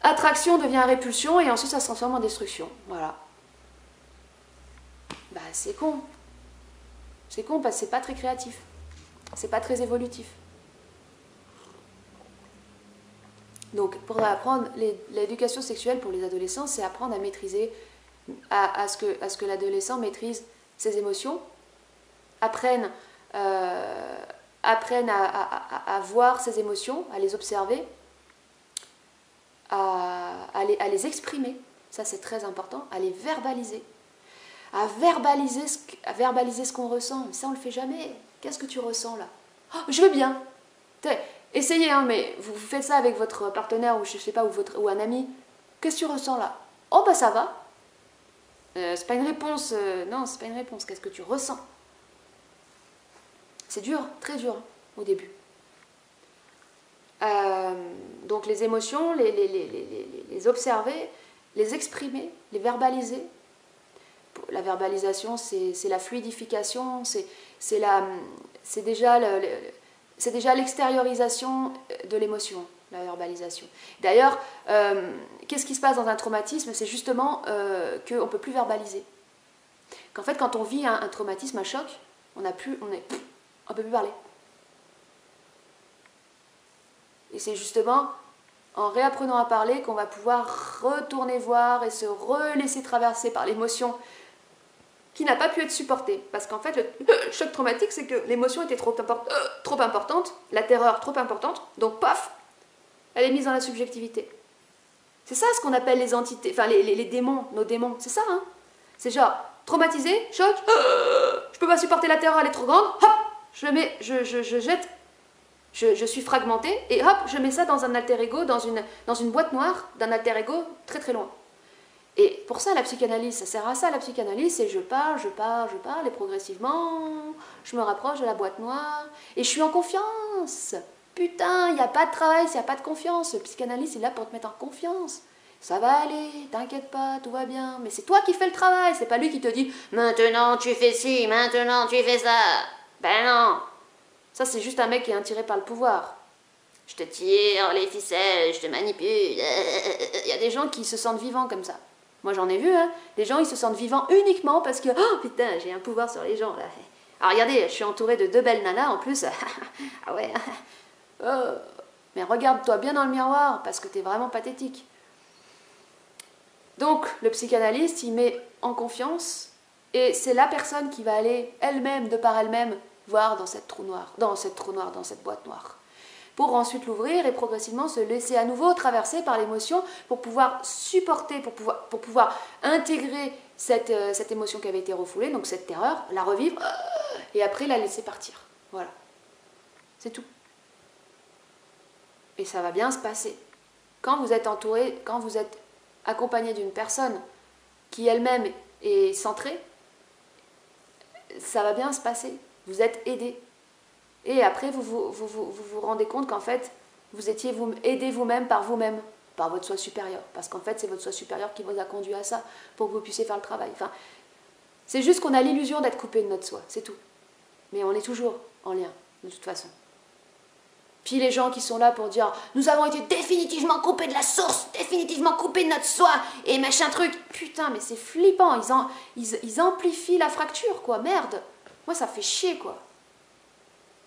S1: Attraction devient répulsion, et ensuite ça se transforme en destruction. Voilà. Bah c'est con. C'est con parce que c'est pas très créatif. C'est pas très évolutif. Donc, pour apprendre l'éducation sexuelle pour les adolescents, c'est apprendre à maîtriser, à ce que l'adolescent maîtrise ses émotions, apprenne à voir ses émotions, à les observer, à les exprimer. Ça, c'est très important, à les verbaliser. À verbaliser ce qu'on ressent. Mais ça, on ne le fait jamais. Qu'est-ce que tu ressens là? Oh, je veux bien. Essayez, hein, mais vous faites ça avec votre partenaire ou je sais pas, ou un ami. Qu'est-ce que tu ressens là? Oh bah ça va. C'est pas une réponse. Non, c'est pas une réponse. Qu'est-ce que tu ressens? C'est dur, très dur au début. Donc les émotions, les les observer, les exprimer, les verbaliser. La verbalisation, c'est la fluidification, c'est déjà l'extériorisation de l'émotion, la verbalisation. D'ailleurs, qu'est-ce qui se passe dans un traumatisme? C'est justement qu'on ne peut plus verbaliser. Qu'en fait, quand on vit un traumatisme, un choc, on ne peut plus parler. Et c'est justement en réapprenant à parler qu'on va pouvoir retourner voir et se relaisser traverser par l'émotion qui n'a pas pu être supportée. Parce qu'en fait, le choc traumatique, c'est que l'émotion était trop importante, la terreur trop importante, donc paf, elle est mise dans la subjectivité. C'est ça ce qu'on appelle les entités, enfin les démons, nos démons, c'est ça, hein. C'est genre, traumatisé, choc, je peux pas supporter la terreur, elle est trop grande, hop, je jette, je suis fragmentée, et hop, je mets ça dans un alter ego, dans une boîte noire d'un alter ego très très loin. Et pour ça, la psychanalyse, ça sert à ça, la psychanalyse, c'est je parle, et progressivement, je me rapproche de la boîte noire, et je suis en confiance. Putain, il n'y a pas de travail s'il n'y a pas de confiance. Le psychanalyste est là pour te mettre en confiance. Ça va aller, t'inquiète pas, tout va bien. Mais c'est toi qui fais le travail, c'est pas lui qui te dit « Maintenant tu fais ci, maintenant tu fais ça ». Ben non. Ça, c'est juste un mec qui est attiré par le pouvoir. Je te tire les ficelles, je te manipule. Il y a des gens qui se sentent vivants comme ça. Moi, j'en ai vu, hein. Les gens, ils se sentent vivants uniquement parce que « Oh putain, j'ai un pouvoir sur les gens, là ». Alors regardez, je suis entourée de 2 belles nanas en plus. Ah ouais. Oh. Mais regarde-toi bien dans le miroir parce que t'es vraiment pathétique. Donc, le psychanalyste, il met en confiance et c'est la personne qui va aller elle-même, de par elle-même, voir dans cette dans cette boîte noire. Pour ensuite l'ouvrir et progressivement se laisser à nouveau traverser par l'émotion pour pouvoir supporter, pour pouvoir intégrer cette émotion qui avait été refoulée, donc cette terreur, la revivre et après la laisser partir. Voilà. C'est tout. Et ça va bien se passer. Quand vous êtes entouré, quand vous êtes accompagné d'une personne qui elle-même est centrée, ça va bien se passer. Vous êtes aidé. Et après, vous vous rendez compte qu'en fait, vous étiez aidé vous-même, par votre soi supérieur. Parce qu'en fait, c'est votre soi supérieur qui vous a conduit à ça, pour que vous puissiez faire le travail. Enfin, c'est juste qu'on a l'illusion d'être coupé de notre soi, c'est tout. Mais on est toujours en lien, de toute façon. Puis les gens qui sont là pour dire « Nous avons été définitivement coupés de la source, définitivement coupés de notre soi, et machin truc. » Putain, mais c'est flippant, ils amplifient la fracture, quoi, merde. Moi, ça fait chier, quoi.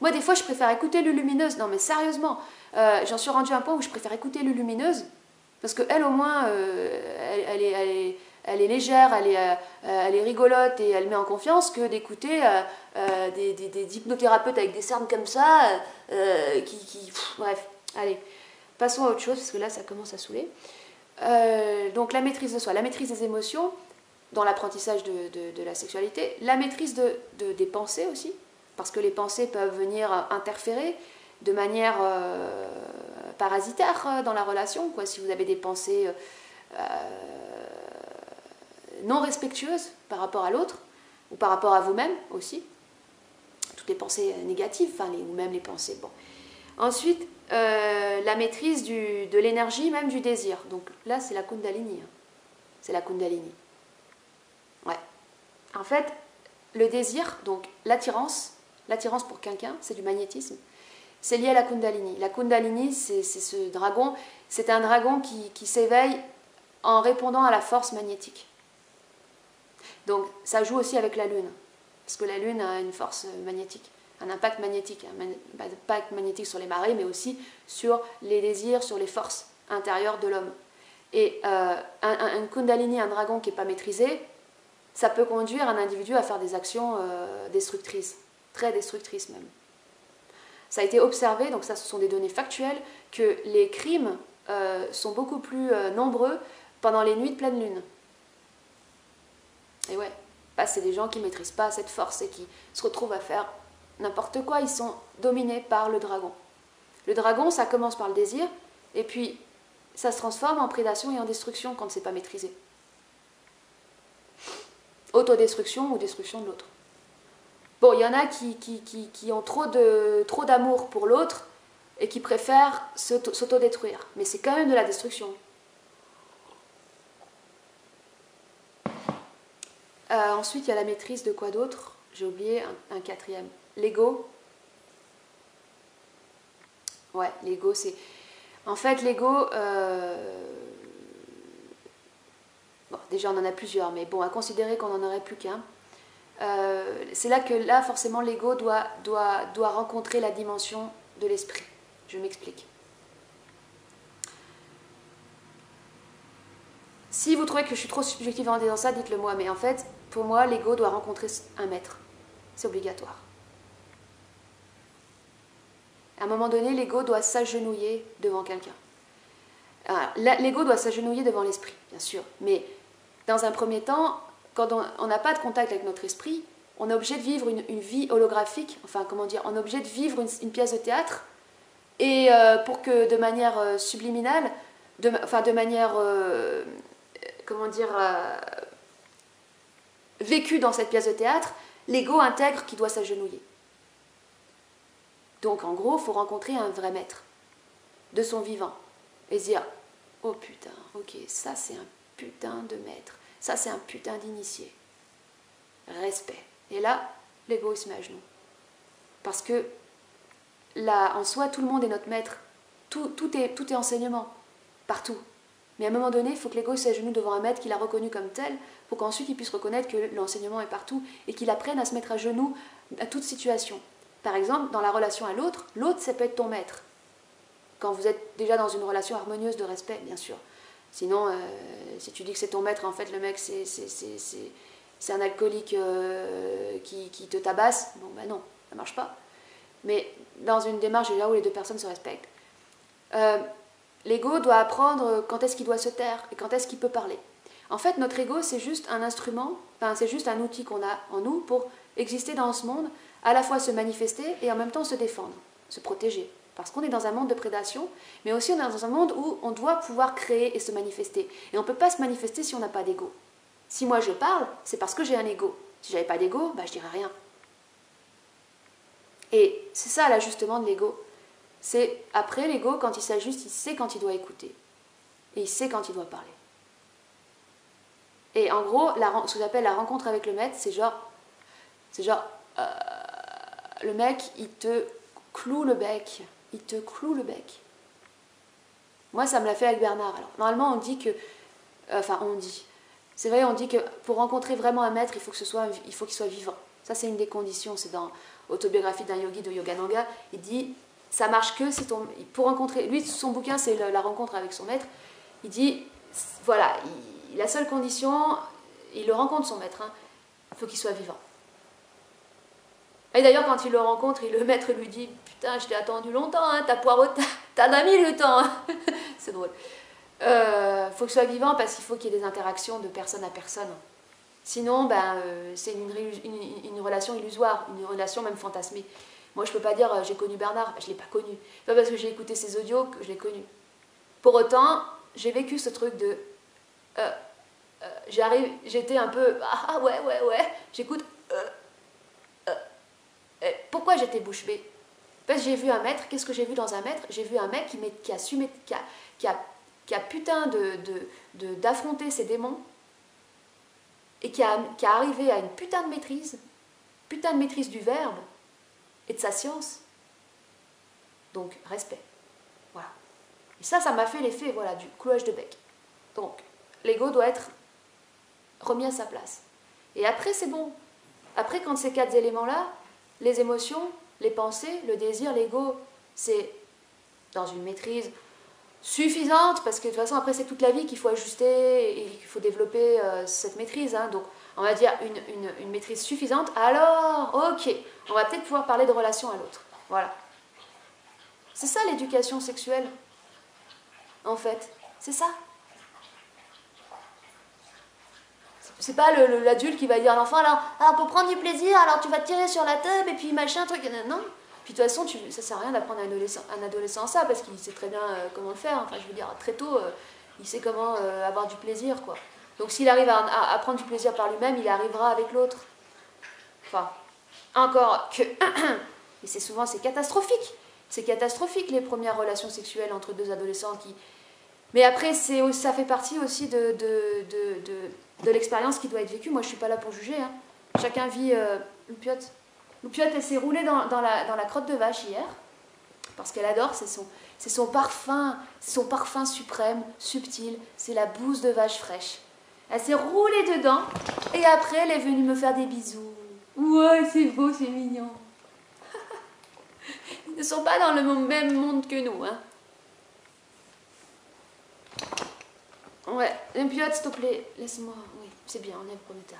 S1: Moi, des fois, je préfère écouter Lulumineuse. Non, mais sérieusement, j'en suis rendue à un point où je préfère écouter Lulumineuse, parce qu'elle, au moins, elle est légère, elle est rigolote et elle met en confiance que d'écouter des hypnothérapeutes avec des cernes comme ça, bref, allez, passons à autre chose, parce que là, ça commence à saouler. Donc, la maîtrise de soi, la maîtrise des émotions, dans l'apprentissage de la sexualité, la maîtrise des pensées aussi, parce que les pensées peuvent venir interférer de manière parasitaire dans la relation, quoi. Si vous avez des pensées non respectueuses par rapport à l'autre, ou par rapport à vous-même aussi, toutes les pensées négatives, ou même les pensées, bon. Ensuite, la maîtrise de l'énergie, même du désir. Donc là, c'est la Kundalini. Hein. C'est la Kundalini. Ouais. En fait, le désir, donc l'attirance pour quelqu'un, c'est du magnétisme. C'est lié à la Kundalini. La Kundalini, c'est ce dragon, c'est un dragon qui s'éveille en répondant à la force magnétique. Donc ça joue aussi avec la Lune, parce que la Lune a une force magnétique, un impact magnétique sur les marées, mais aussi sur les désirs, sur les forces intérieures de l'homme. Et un Kundalini, un dragon qui n'est pas maîtrisé, ça peut conduire un individu à faire des actions destructrices, très destructrices même. Ça a été observé, donc ça ce sont des données factuelles, que les crimes sont beaucoup plus nombreux pendant les nuits de pleine lune. Et ouais, c'est des gens qui ne maîtrisent pas cette force et qui se retrouvent à faire n'importe quoi, ils sont dominés par le dragon. Le dragon, ça commence par le désir, et puis ça se transforme en prédation et en destruction quand c'est pas maîtrisé. Autodestruction ou destruction de l'autre. Bon, il y en a qui ont trop d'amour pour l'autre et qui préfèrent s'autodétruire. Mais c'est quand même de la destruction. Ensuite, il y a la maîtrise de quoi d'autre? J'ai oublié un quatrième. L'ego. Ouais, l'ego, c'est... En fait, l'ego... Bon, déjà, on en a plusieurs, mais bon, à considérer qu'on n'en aurait plus qu'un. C'est là que, là, forcément, l'ego doit rencontrer la dimension de l'esprit. Je m'explique. Si vous trouvez que je suis trop subjective en disant ça, dites-le moi. Mais en fait, pour moi, l'ego doit rencontrer un maître. C'est obligatoire. À un moment donné, l'ego doit s'agenouiller devant quelqu'un. L'ego doit s'agenouiller devant l'esprit, bien sûr. Mais dans un premier temps, quand on n'a pas de contact avec notre esprit, on est obligé de vivre une vie holographique. Enfin, comment dire, on est obligé de vivre une pièce de théâtre. Et pour que de manière subliminale, de manière... comment dire, vécu dans cette pièce de théâtre, l'ego intègre qui doit s'agenouiller. Donc en gros, il faut rencontrer un vrai maître de son vivant et se dire, oh putain, ok, ça c'est un putain de maître, ça c'est un putain d'initié. Respect. Et là, l'ego il se met à genoux. Parce que là, en soi, tout le monde est notre maître. Tout est enseignement, partout. Mais à un moment donné, il faut que l'ego s'agenouille devant un maître qu'il a reconnu comme tel, pour qu'ensuite il puisse reconnaître que l'enseignement est partout et qu'il apprenne à se mettre à genoux à toute situation. Par exemple, dans la relation à l'autre, ça peut être ton maître. Quand vous êtes déjà dans une relation harmonieuse de respect, bien sûr. Sinon, si tu dis que c'est ton maître, en fait, le mec, c'est un alcoolique qui te tabasse, bon, ben non, ça marche pas. Mais dans une démarche déjà où les deux personnes se respectent, l'ego doit apprendre quand est-ce qu'il doit se taire et quand est-ce qu'il peut parler. En fait, notre ego, c'est juste un instrument, enfin, c'est juste un outil qu'on a en nous pour exister dans ce monde, à la fois se manifester et en même temps se défendre, se protéger. Parce qu'on est dans un monde de prédation, mais aussi on est dans un monde où on doit pouvoir créer et se manifester. Et on ne peut pas se manifester si on n'a pas d'ego. Si moi je parle, c'est parce que j'ai un ego. Si j'avais pas d'ego, bah, je dirais rien. Et c'est ça l'ajustement de l'ego. C'est après l'ego, quand il s'ajuste, il sait quand il doit écouter. Et il sait quand il doit parler. Et en gros, ce que j'appelle la rencontre avec le maître, c'est genre le mec, il te cloue le bec. Il te cloue le bec. Moi, ça me l'a fait avec Bernard. Alors, normalement, on dit que... C'est vrai, on dit que pour rencontrer vraiment un maître, il faut qu'il soit vivant. Ça, c'est une des conditions. C'est dans Autobiographie d'un yogi de Yogananda. Il dit, ça marche que si pour rencontrer... Lui, son bouquin, c'est la rencontre avec son maître. Il dit, voilà, la seule condition, il le rencontre son maître, hein, il faut qu'il soit vivant. Et d'ailleurs, quand il le rencontre, le maître lui dit, putain, je t'ai attendu longtemps, hein, t'en as mis le temps. Hein. C'est drôle. Faut qu'il soit vivant parce qu'il faut qu'il y ait des interactions de personne à personne. Sinon, c'est une relation illusoire, une relation même fantasmée. Moi, je peux pas dire j'ai connu Bernard, je l'ai pas connu. C'est pas parce que j'ai écouté ses audios que je l'ai connu. Pour autant, j'ai vécu ce truc de j'étais un peu ouais, j'écoute. Pourquoi j'étais bouche bée? Parce que j'ai vu un maître. Qu'est-ce que j'ai vu dans un maître? J'ai vu un mec qui a putain d'affronter ses démons et qui a arrivé à une putain de maîtrise du verbe et de sa science. Donc, respect. Voilà. Et ça m'a fait l'effet, voilà, du clouage de bec. Donc, l'ego doit être remis à sa place. Et après, c'est bon. Après, quand ces 4 éléments-là, les émotions, les pensées, le désir, l'ego, c'est dans une maîtrise suffisante, parce que de toute façon, après, c'est toute la vie qu'il faut ajuster et qu'il faut développer cette maîtrise. Hein. Donc, on va dire une maîtrise suffisante. Alors, ok, on va peut-être pouvoir parler de relation à l'autre. Voilà. C'est ça l'éducation sexuelle, en fait. C'est ça. C'est pas l'adulte qui va dire à l'enfant, alors pour prendre du plaisir, alors tu vas te tirer sur la table et puis machin, truc. Non. Puis de toute façon, ça sert à rien d'apprendre à un adolescent ça, parce qu'il sait très bien comment le faire. Enfin, je veux dire, très tôt, il sait comment avoir du plaisir, quoi. Donc s'il arrive à prendre du plaisir par lui-même, il arrivera avec l'autre. Enfin, encore que... Mais c'est catastrophique. C'est catastrophique, les premières relations sexuelles entre 2 adolescents Mais après, ça fait partie aussi de l'expérience qui doit être vécue. Moi, je ne suis pas là pour juger. Hein. Chacun vit... Loupiote. Loupiote, elle s'est roulée dans la crotte de vache hier, parce qu'elle adore, c'est son parfum suprême, subtil, c'est la bouse de vache fraîche. Elle s'est roulée dedans, et après, elle est venue me faire des bisous. Ouais, c'est beau, c'est mignon. Ils ne sont pas dans le même monde que nous, hein. Ouais, un piote, s'il te plaît, laisse-moi. Oui, c'est bien, on est le premier tas.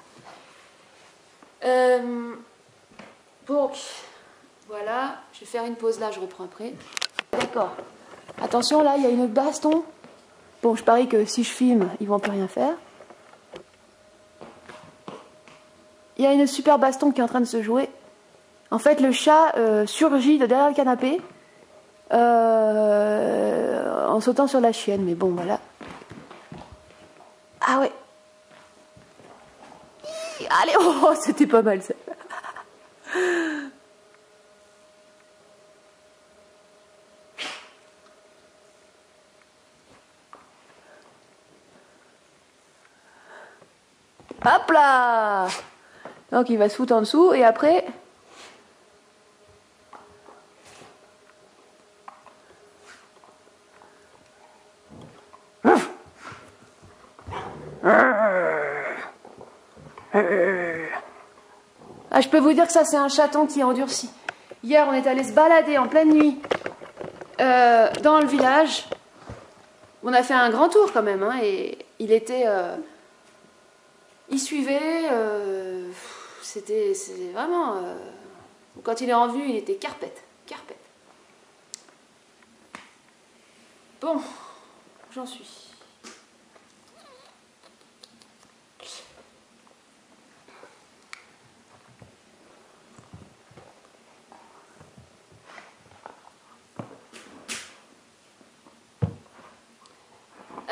S1: Donc, voilà, je vais faire une pause là, je reprends après. D'accord. Attention, là, il y a une baston. Bon, je parie que si je filme, ils vont plus rien faire. Il y a une super baston qui est en train de se jouer. En fait, le chat surgit de derrière le canapé en sautant sur la chienne. Mais bon, voilà. Ah ouais. Allez, oh, c'était pas mal ça. Hop là! Donc il va se foutre en dessous et après... Ah, je peux vous dire que ça c'est un chaton qui est endurci. Hier on est allé se balader en pleine nuit dans le village. On a fait un grand tour quand même, hein, et il était... il suivait... c'était vraiment... quand il est en vue, il était carpette. Carpette. Bon, j'en suis.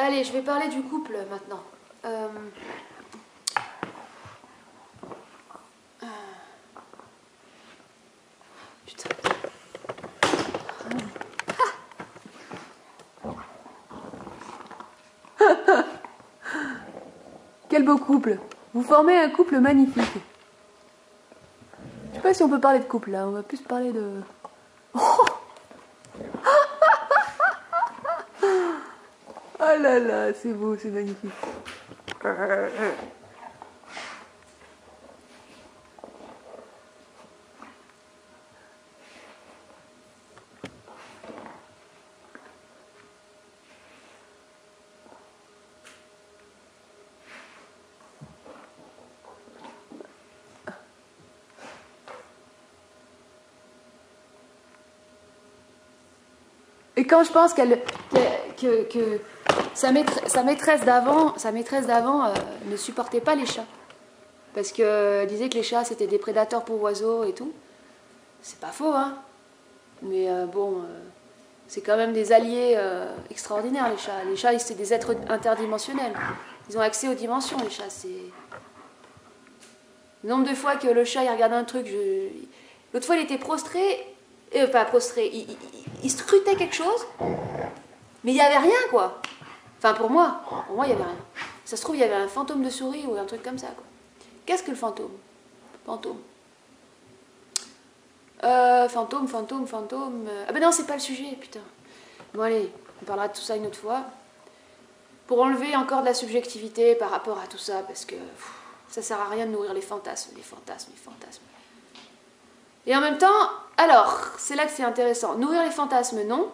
S1: Allez, je vais parler du couple maintenant. Putain. Quel beau couple. Vous formez un couple magnifique. Je sais pas si on peut parler de couple là, on va plus parler de... Oh, oh là là, c'est beau, c'est magnifique. Et quand je pense que sa maîtresse d'avant ne supportait pas les chats, parce qu'elle disait que les chats c'était des prédateurs pour oiseaux et tout, c'est pas faux, hein. Mais bon, c'est quand même des alliés extraordinaires, les chats. Les chats, c'est des êtres interdimensionnels. Ils ont accès aux dimensions, les chats. C'est... Le nombre de fois que le chat il regarde un truc, l'autre fois il était prostré, pas prostré, il scrutait quelque chose, mais il n'y avait rien, quoi. Enfin, pour moi, il n'y avait rien. Ça se trouve, il y avait un fantôme de souris ou un truc comme ça, quoi. Qu'est-ce que le fantôme? Fantôme. Fantôme. Ah ben non, c'est pas le sujet, putain. Bon, allez, on parlera de tout ça une autre fois. Pour enlever encore de la subjectivité par rapport à tout ça, parce que ça sert à rien de nourrir les fantasmes. Et en même temps, alors, c'est là que c'est intéressant. Nourrir les fantasmes, non.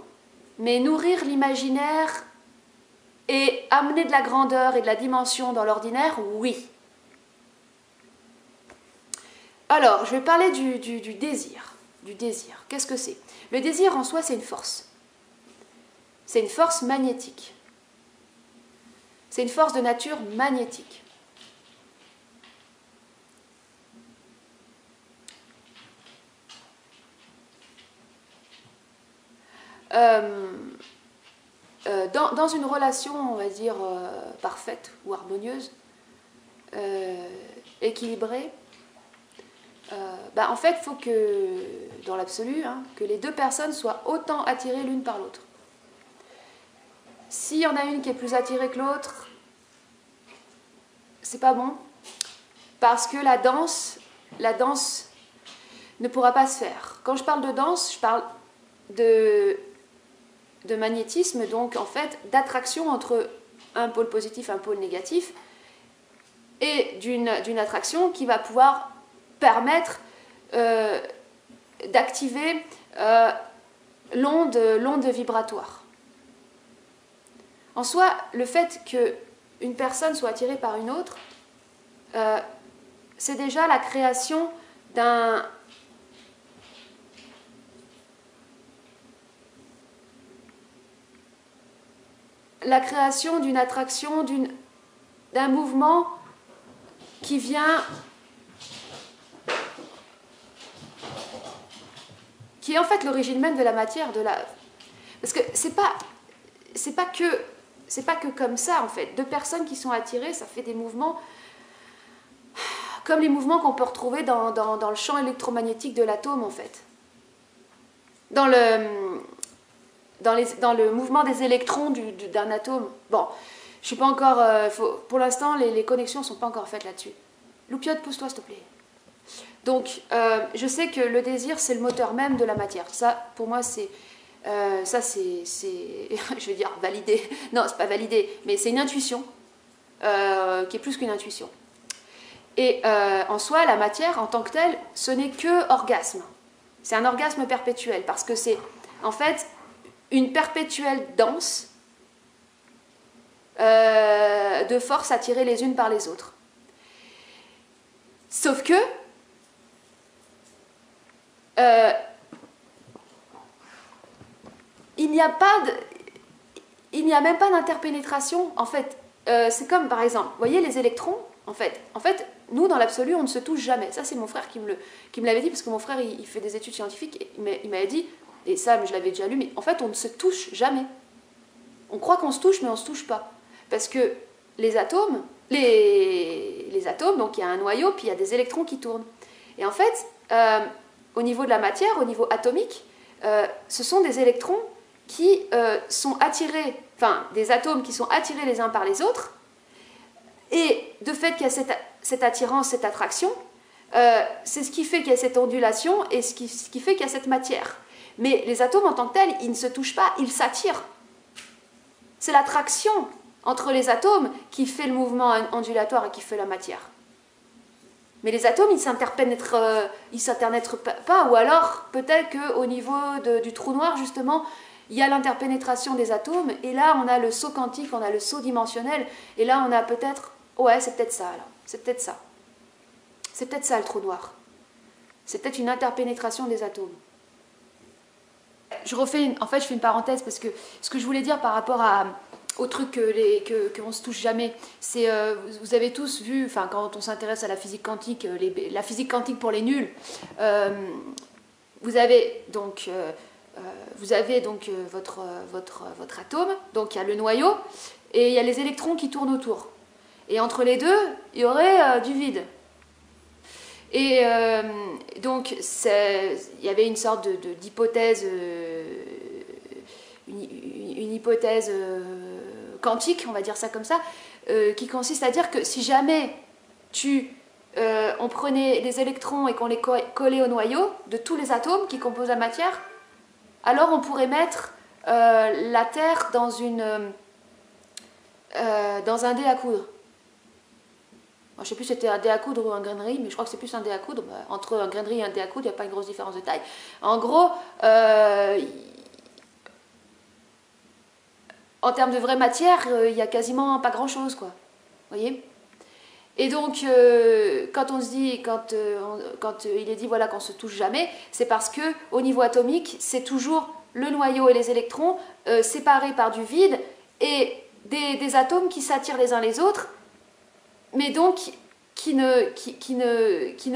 S1: Mais nourrir l'imaginaire et amener de la grandeur et de la dimension dans l'ordinaire, oui. Alors, je vais parler du désir. Du désir. Qu'est-ce que c'est? Le désir en soi, c'est une force. C'est une force magnétique. C'est une force de nature magnétique. Dans une relation, on va dire, parfaite ou harmonieuse, équilibrée, en fait, il faut que, dans l'absolu, hein, que les deux personnes soient autant attirées l'une par l'autre. s'il y en a une qui est plus attirée que l'autre, c'est pas bon, parce que la danse ne pourra pas se faire. Quand je parle de danse, je parle de magnétisme, donc en fait d'attraction entre un pôle positif et un pôle négatif, et d'une attraction qui va pouvoir permettre d'activer l'onde vibratoire. En soi, le fait qu'une personne soit attirée par une autre, c'est déjà la création d'une attraction, d'un mouvement qui vient, qui est en fait l'origine même de la matière, parce que c'est pas que comme ça en fait. Deux personnes qui sont attirées, ça fait des mouvements comme les mouvements qu'on peut retrouver dans le champ électromagnétique de l'atome en fait. Dans le mouvement des électrons d'un atome. Bon, je suis pas encore... pour l'instant, les connexions ne sont pas encore faites là-dessus. Loupiote, pousse-toi s'il te plaît. Donc, je sais que le désir, c'est le moteur même de la matière. Ça, pour moi, c'est... je vais dire validé. Non, c'est pas validé, mais c'est une intuition qui est plus qu'une intuition. Et en soi, la matière, en tant que telle, ce n'est que orgasme. C'est un orgasme perpétuel, parce que c'est, en fait, une perpétuelle danse de forces attirées les unes par les autres. Sauf que il n'y a même pas d'interpénétration. En fait, c'est comme par exemple, vous voyez les électrons. En fait, nous dans l'absolu, on ne se touche jamais. Ça, c'est mon frère qui me l'avait dit, parce que mon frère, il fait des études scientifiques. Et il m'avait dit, et ça, je l'avais déjà lu, mais en fait, on ne se touche jamais. On croit qu'on se touche, mais on ne se touche pas. Parce que les atomes, donc il y a un noyau, puis il y a des électrons qui tournent. Et en fait, au niveau de la matière, au niveau atomique, ce sont des électrons qui sont attirés, enfin, des atomes qui sont attirés les uns par les autres. Et de fait qu'il y a cette attirance, cette attraction, c'est ce qui fait qu'il y a cette ondulation et ce qui fait qu'il y a cette matière. Mais les atomes en tant que tels, ils ne se touchent pas, ils s'attirent. C'est l'attraction entre les atomes qui fait le mouvement ondulatoire et qui fait la matière. Mais les atomes, ils s'interpénètrent pas, ou alors peut-être qu'au niveau du trou noir, justement, il y a l'interpénétration des atomes, et là on a le saut quantique, on a le saut dimensionnel, et là on a peut-être, ouais, c'est peut-être ça, là. C'est peut-être ça. C'est peut-être ça le trou noir. C'est peut-être une interpénétration des atomes. Je fais une parenthèse, parce que ce que je voulais dire par rapport au truc qu'on ne se touche jamais, c'est, vous avez tous vu, enfin quand on s'intéresse à la physique quantique, la physique quantique pour les nuls, vous avez donc votre atome, donc il y a le noyau, et il y a les électrons qui tournent autour. Et entre les deux, il y aurait du vide. Et donc, il y avait une sorte d'hypothèse, une hypothèse quantique, on va dire ça comme ça, qui consiste à dire que si jamais on prenait les électrons et qu'on les collait au noyau de tous les atomes qui composent la matière, alors on pourrait mettre la Terre dans un dé à coudre. Je ne sais plus si c'était un dé à coudre ou un grainerie, mais je crois que c'est plus un dé à coudre. Entre un grainerie et un dé à coudre, il n'y a pas une grosse différence de taille. En gros, en termes de vraie matière, il n'y a quasiment pas grand-chose, quoi. Vous voyez ? Et donc, quand on se dit, quand il est dit voilà, qu'on ne se touche jamais, c'est parce que au niveau atomique, c'est toujours le noyau et les électrons séparés par du vide et des atomes qui s'attirent les uns les autres, mais donc qui ne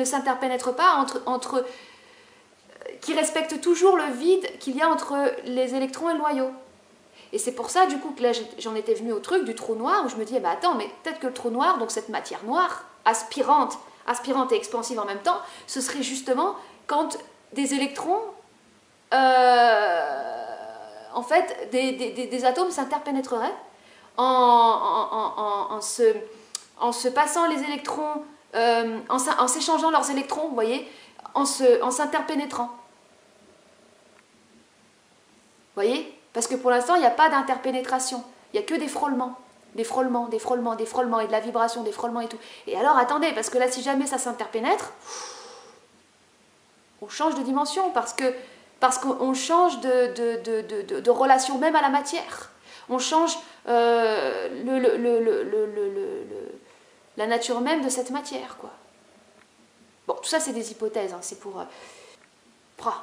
S1: s'interpénètrent pas qui respectent toujours le vide qu'il y a entre les électrons et le noyau. Et c'est pour ça, du coup, que là, j'en étais venue au truc du trou noir, où je me disais, bah attends, mais peut-être que le trou noir, donc cette matière noire, aspirante et expansive en même temps, ce serait justement quand des électrons, en en fait, des atomes s'interpénétreraient en se passant les électrons, en s'échangeant leurs électrons, vous voyez, en s'interpénétrant. Vous voyez? Parce que pour l'instant, il n'y a pas d'interpénétration. Il n'y a que des frôlements. Des frôlements, des frôlements, des frôlements, et de la vibration, des frôlements et tout. Et alors, attendez, parce que là, si jamais ça s'interpénètre, on change de dimension, parce qu'on change de relation même à la matière. On change la nature même de cette matière, quoi. Bon, tout ça, c'est des hypothèses, hein, c'est pour...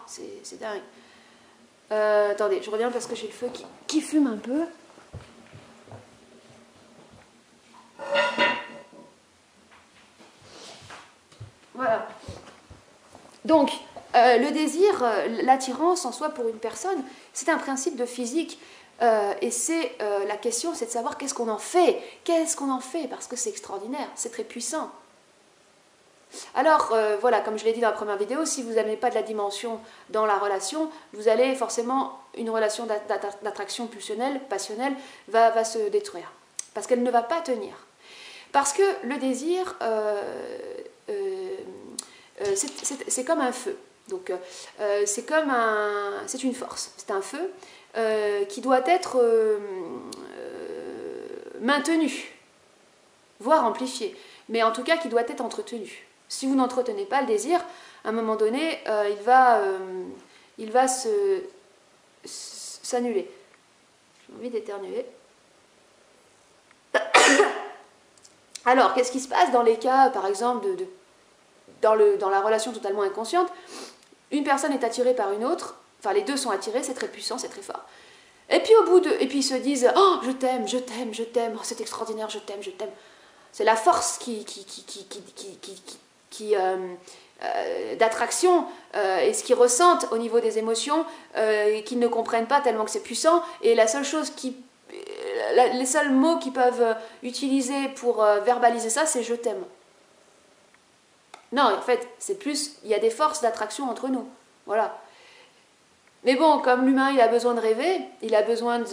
S1: c'est dingue. Attendez, je reviens parce que j'ai le feu qui fume un peu. Voilà. Donc, le désir, l'attirance en soi pour une personne, c'est un principe de physique. Et c'est la question, c'est de savoir qu'est-ce qu'on en fait. Qu'est-ce qu'on en fait? Parce que c'est extraordinaire, c'est très puissant. Alors, voilà, comme je l'ai dit dans la première vidéo, si vous n'avez pas de la dimension dans la relation, vous allez forcément, une relation d'attraction pulsionnelle, passionnelle, va se détruire. Parce qu'elle ne va pas tenir. Parce que le désir, c'est comme un feu. Donc, c'est une force, c'est un feu qui doit être maintenu, voire amplifié, mais en tout cas qui doit être entretenu. Si vous n'entretenez pas le désir, à un moment donné, il va s'annuler. J'ai envie d'éternuer. Alors, qu'est-ce qui se passe dans les cas, par exemple, dans la relation totalement inconsciente? Une personne est attirée par une autre, enfin les deux sont attirés, c'est très puissant, c'est très fort. Et puis et puis ils se disent « Oh, je t'aime, je t'aime, je t'aime, oh, c'est extraordinaire, je t'aime, je t'aime ». C'est la force d'attraction et ce qu'ils ressentent au niveau des émotions qu'ils ne comprennent pas tellement que c'est puissant. Et la seule chose les seuls mots qu'ils peuvent utiliser pour verbaliser ça, c'est « je t'aime ». Non, en fait, c'est plus, il y a des forces d'attraction entre nous. Voilà. Mais bon, comme l'humain, il a besoin de rêver, il a besoin de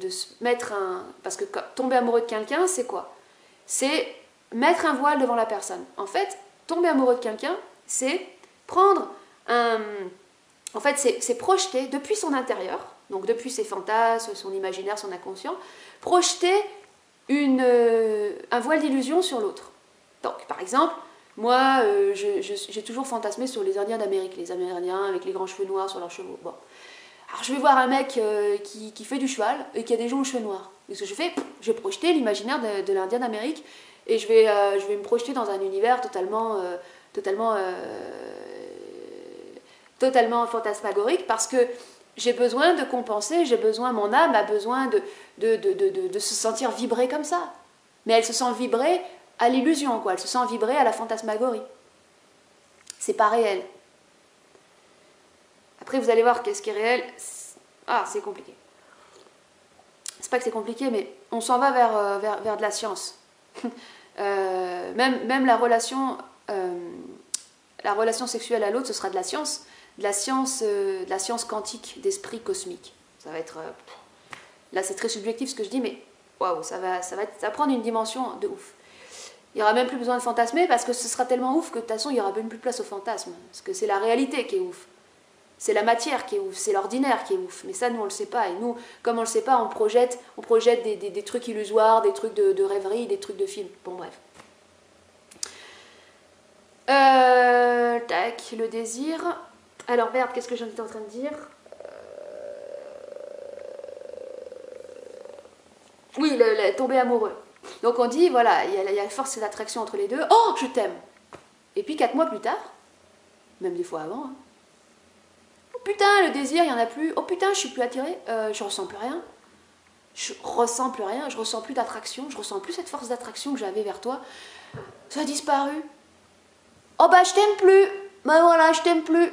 S1: se mettre un... Parce que tomber amoureux de quelqu'un, c'est quoi? C'est mettre un voile devant la personne. En fait, tomber amoureux de quelqu'un, c'est prendre un... En fait, c'est projeter depuis son intérieur, donc depuis ses fantasmes, son imaginaire, son inconscient, projeter un voile d'illusion sur l'autre. Donc, par exemple... Moi, j'ai toujours fantasmé sur les Indiens d'Amérique, les Amérindiens avec les grands cheveux noirs sur leurs chevaux. Bon. Alors je vais voir un mec qui fait du cheval et qui a des gens aux cheveux noirs. Et ce que je fais, je vais projeter l'imaginaire de l'Indien d'Amérique et je vais me projeter dans un univers totalement fantasmagorique parce que j'ai besoin de compenser, mon âme a besoin de se sentir vibrer comme ça. Mais elle se sent vibrer à l'illusion, quoi. Elle se sent vibrer à la fantasmagorie. C'est pas réel. Après, vous allez voir qu'est-ce qui est réel. Ah, c'est compliqué. C'est pas que c'est compliqué, mais on s'en va vers de la science. Même la relation sexuelle à l'autre, ce sera de la science quantique, d'esprit cosmique. Ça va être... là, c'est très subjectif ce que je dis, mais waouh, ça va prendre une dimension de ouf. Il n'y aura même plus besoin de fantasmer parce que ce sera tellement ouf que de toute façon il n'y aura même plus place au fantasme. Parce que c'est la réalité qui est ouf. C'est la matière qui est ouf, c'est l'ordinaire qui est ouf. Mais ça, nous, on ne le sait pas. Et nous, comme on ne le sait pas, on projette des trucs illusoires, des trucs de rêverie, des trucs de film. Bon, bref. Tac, le désir. Alors, merde, qu'est-ce que j'en étais en train de dire? Oui, tomber amoureux. Donc on dit, voilà, il y a force d'attraction entre les deux. Oh, je t'aime. Et puis 4 mois plus tard, même des fois avant, hein. Oh putain, le désir, il n'y en a plus. Oh putain, je suis plus attirée. Je ressens plus rien. Je ressens plus rien. Je ressens plus d'attraction. Je ressens plus cette force d'attraction que j'avais vers toi. Ça a disparu. Oh bah je t'aime plus. Bah voilà, je t'aime plus.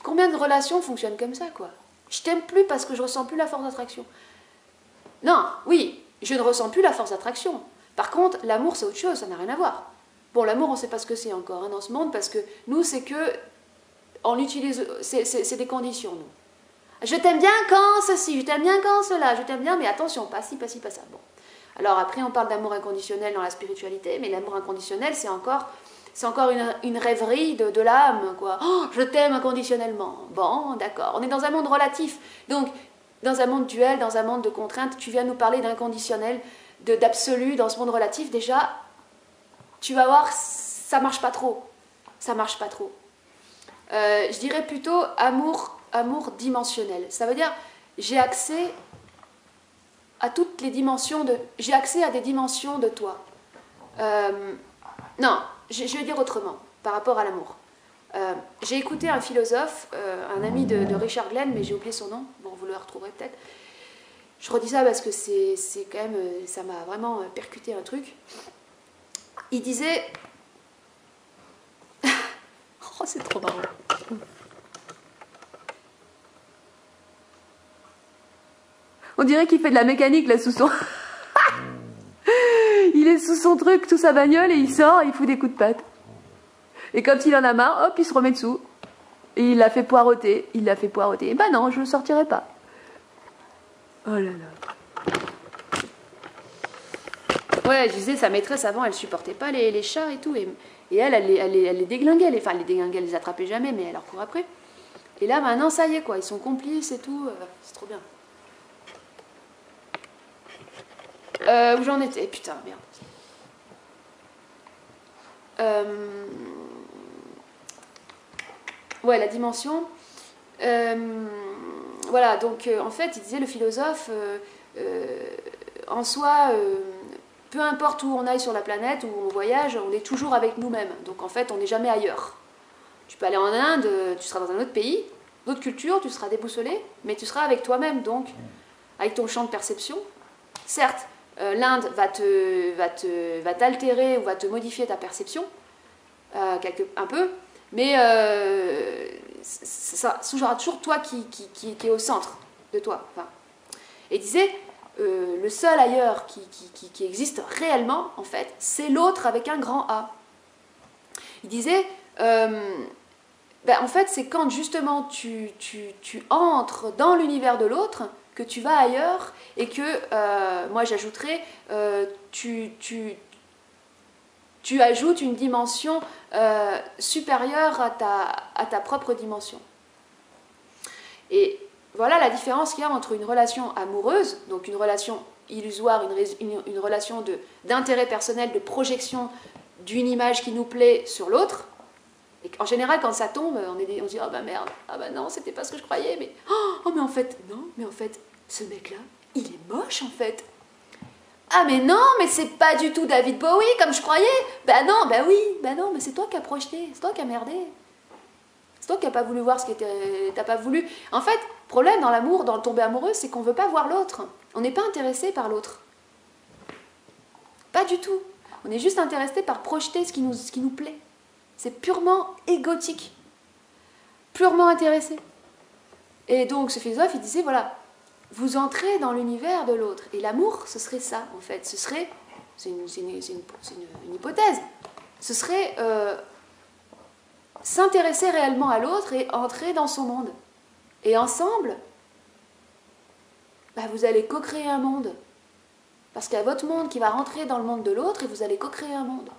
S1: Combien de relations fonctionnent comme ça, quoi? Je t'aime plus parce que je ressens plus la force d'attraction. Non, oui, je ne ressens plus la force d'attraction. Par contre, l'amour, c'est autre chose, ça n'a rien à voir. Bon, l'amour, on ne sait pas ce que c'est encore hein, dans ce monde, parce que nous, c'est que on utilise, c'est des conditions, nous. Je t'aime bien quand ceci, je t'aime bien quand cela, je t'aime bien, mais attention, pas ci, pas ci, pas ça. Bon. Alors après, on parle d'amour inconditionnel dans la spiritualité, mais l'amour inconditionnel, c'est encore une rêverie de l'âme, quoi. Oh, je t'aime inconditionnellement. Bon, d'accord. On est dans un monde relatif. Donc, dans un monde duel, dans un monde de contraintes, tu viens nous parler d'inconditionnel, d'absolu, dans ce monde relatif, déjà, tu vas voir, ça marche pas trop. Ça marche pas trop. Je dirais plutôt amour dimensionnel. Ça veut dire, j'ai accès à toutes les dimensions j'ai accès à des dimensions de toi. Non, je vais dire autrement, par rapport à l'amour. J'ai écouté un philosophe, un ami de Richard Glenn, mais j'ai oublié son nom, bon, vous le retrouverez peut-être. Je redis ça parce que c'est quand même, ça m'a vraiment percuté un truc. Il disait... oh, c'est trop marrant. On dirait qu'il fait de la mécanique là sous son... il est sous son truc, sous sa bagnole, et il sort, il fout des coups de patte. Et quand il en a marre, hop, il se remet dessous. Et il l'a fait poireauter, Et ben non, je ne sortirai pas. Oh là là. Ouais, je disais, sa maîtresse avant, elle supportait pas les chats et tout. Et elle les déglinguait. Enfin, elle les attrapait jamais, mais elle leur court après. Et là, maintenant, ça y est, quoi. Ils sont complices et tout. C'est trop bien. Où j'en étais? Putain, merde. Ouais, la dimension. Voilà, donc en fait, il disait le philosophe, en soi, peu importe où on aille sur la planète, où on voyage, on est toujours avec nous-mêmes. Donc en fait, on n'est jamais ailleurs. Tu peux aller en Inde, tu seras dans un autre pays, d'autres cultures, tu seras déboussolé, mais tu seras avec toi-même, donc avec ton champ de perception. Certes, l'Inde va t'altérer ou va te modifier ta perception, un peu, mais ça sera toujours toi qui est au centre de toi. Enfin, et il disait, le seul ailleurs qui existe réellement, en fait, c'est l'autre avec un grand A. Il disait, en fait, c'est quand justement tu entres dans l'univers de l'autre que tu vas ailleurs et que, moi j'ajouterais, tu ajoutes une dimension supérieure à ta propre dimension. Et voilà la différence qu'il y a entre une relation amoureuse, donc une relation illusoire, une relation d'intérêt personnel, de projection d'une image qui nous plaît sur l'autre. Et en général, quand ça tombe, on se dit « Ah bah merde, ah bah non, c'était pas ce que je croyais, mais... Oh, mais en fait, non, mais en fait, ce mec-là, il est moche en fait. Ah mais non, mais c'est pas du tout David Bowie comme je croyais. Bah non, bah oui, bah non, mais c'est toi qui as projeté, c'est toi qui as merdé. C'est toi qui n'as pas voulu voir ce qui était... T'as pas voulu... En fait, le problème dans l'amour, dans le tomber amoureux, c'est qu'on ne veut pas voir l'autre. On n'est pas intéressé par l'autre. Pas du tout. On est juste intéressé par projeter ce qui nous plaît. C'est purement égotique. Purement intéressé. Et donc ce philosophe, il disait, voilà, vous entrez dans l'univers de l'autre. Et l'amour, ce serait ça, en fait. Ce serait... C'est une hypothèse. Ce serait... s'intéresser réellement à l'autre et entrer dans son monde. Et ensemble, vous allez co-créer un monde. Parce qu'il y a votre monde qui va rentrer dans le monde de l'autre et vous allez co-créer un monde.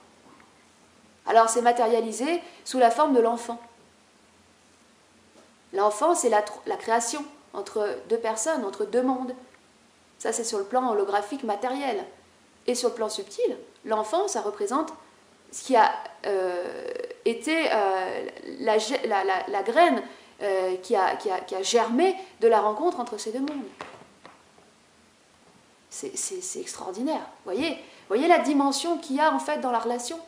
S1: Alors c'est matérialisé sous la forme de l'enfant. L'enfant, c'est la création entre deux personnes, entre deux mondes. Ça, c'est sur le plan holographique matériel. Et sur le plan subtil, l'enfant, ça représente ce qui a été la graine qui a germé de la rencontre entre ces deux mondes. C'est extraordinaire. Voyez la dimension qu'il y a en fait dans la relation.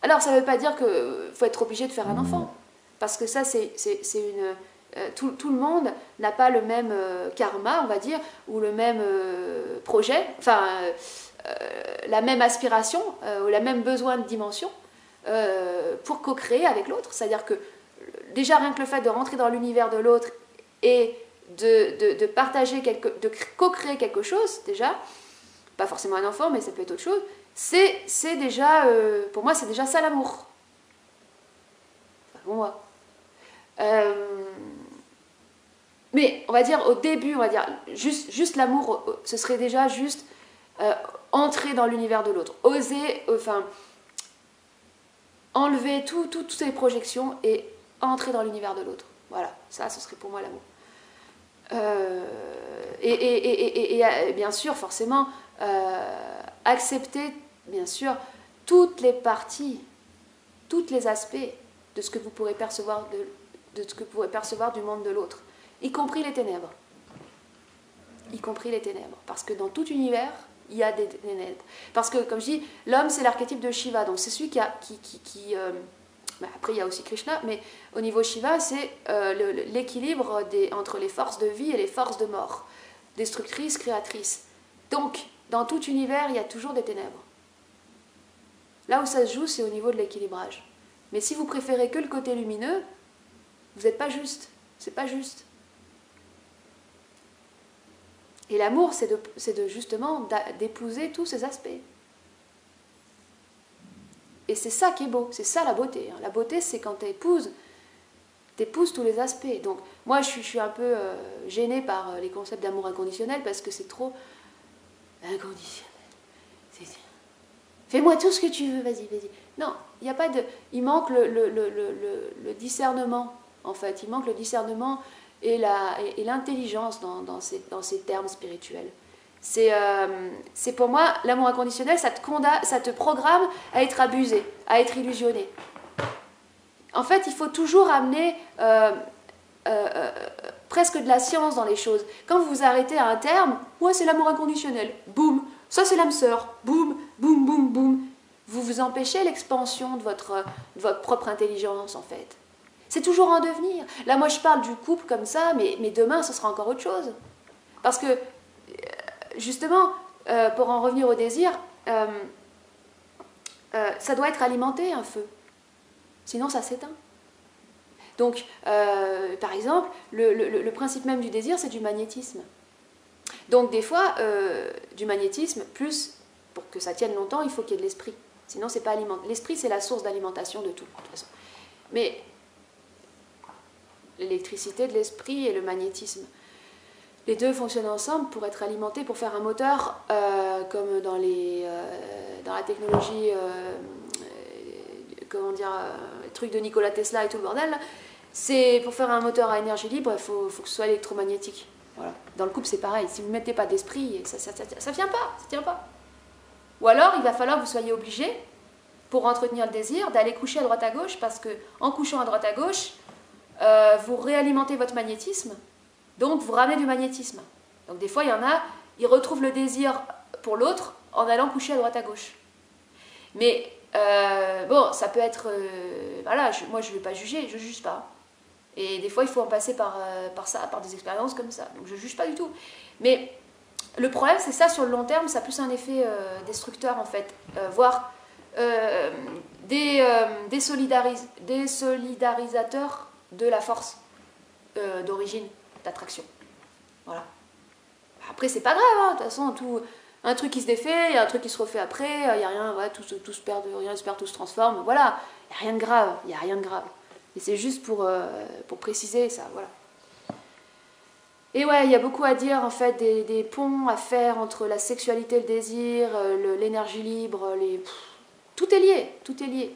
S1: Alors ça ne veut pas dire qu'il faut être obligé de faire un enfant, parce que ça c'est une... tout le monde n'a pas le même karma, on va dire, ou le même projet, enfin la même aspiration, ou la même besoin de dimension pour co-créer avec l'autre. C'est-à-dire que déjà rien que le fait de rentrer dans l'univers de l'autre et de partager, de co-créer quelque chose, déjà, pas forcément un enfant, mais ça peut être autre chose, c'est déjà, pour moi, c'est déjà ça l'amour. Enfin, pour moi. Mais on va dire au début, on va dire juste l'amour, ce serait déjà juste entrer dans l'univers de l'autre, oser, enfin, enlever toutes ces projections et entrer dans l'univers de l'autre. Voilà, ça, ce serait pour moi l'amour. Et bien sûr, forcément, accepter, bien sûr, toutes les parties, tous les aspects de ce que vous pourrez percevoir de ce que vous pourrez percevoir du monde de l'autre, y compris les ténèbres. Y compris les ténèbres. Parce que dans tout univers, il y a des ténèbres. Parce que, comme je dis, l'homme, c'est l'archétype de Shiva. Donc c'est celui après, il y a aussi Krishna, mais au niveau Shiva, c'est l'équilibre entre les forces de vie et les forces de mort. Destructrices, créatrices. Donc, dans tout univers, il y a toujours des ténèbres. Là où ça se joue, c'est au niveau de l'équilibrage. Mais si vous préférez que le côté lumineux, vous n'êtes pas juste. C'est pas juste. Et l'amour, c'est justement d'épouser tous ces aspects. Et c'est ça qui est beau, c'est ça la beauté. La beauté, c'est quand tu épouses tous les aspects. Donc, moi, je suis un peu gênée par les concepts d'amour inconditionnel parce que c'est trop inconditionnel. Fais-moi tout ce que tu veux, vas-y, vas-y. Non, il n'y a pas de... Il manque le discernement, en fait. Il manque le discernement et l'intelligence dans ces termes spirituels. C'est pour moi, l'amour inconditionnel, ça te programme à être abusé, à être illusionné. En fait, il faut toujours amener presque de la science dans les choses. Quand vous vous arrêtez à un terme, ouais, c'est l'amour inconditionnel, boum, ça c'est l'âme sœur, boum, boum, boum, boum. Vous vous empêchez l'expansion de votre propre intelligence, en fait. C'est toujours en devenir. Là, moi, je parle du couple comme ça, mais demain, ce sera encore autre chose. Parce que, justement, pour en revenir au désir, ça doit être alimenté, un feu. Sinon, ça s'éteint. Donc, par exemple, le principe même du désir, c'est du magnétisme. Donc, des fois, du magnétisme, plus, pour que ça tienne longtemps, il faut qu'il y ait de l'esprit. Sinon, c'est pas alimenté. L'esprit, c'est la source d'alimentation de tout, de toute façon. Mais l'électricité de l'esprit et le magnétisme, les deux fonctionnent ensemble pour être alimentés, pour faire un moteur, comme dans la technologie, comment dire, les trucs de Nikola Tesla et tout le bordel. C'est pour faire un moteur à énergie libre, il faut que ce soit électromagnétique. Voilà. Dans le couple, c'est pareil. Si vous ne mettez pas d'esprit, ça vient pas, ça tient pas. Ou alors, il va falloir que vous soyez obligé, pour entretenir le désir, d'aller coucher à droite à gauche, parce que en couchant à droite à gauche, vous réalimentez votre magnétisme, donc vous ramenez du magnétisme. Donc des fois, il y en a, ils retrouvent le désir pour l'autre en allant coucher à droite à gauche. Mais bon, ça peut être... voilà, moi je ne vais pas juger, je ne juge pas. Et des fois, il faut en passer par ça, par des expériences comme ça. Donc je ne juge pas du tout. Mais le problème, c'est ça, sur le long terme, ça a plus un effet destructeur, en fait. Voire désolidarisateurs de la force d'origine, d'attraction. Voilà. Après, c'est pas grave, hein. De toute façon, un truc qui se défait, il y a un truc qui se refait après, il n'y a rien, ouais, tout se perd, rien se perd, tout se transforme, voilà. Il n'y a rien de grave, il n'y a rien de grave. Et c'est juste pour préciser ça, voilà. Et ouais, il y a beaucoup à dire, en fait, des ponts à faire entre la sexualité, le désir, l'énergie libre, tout est lié, tout est lié.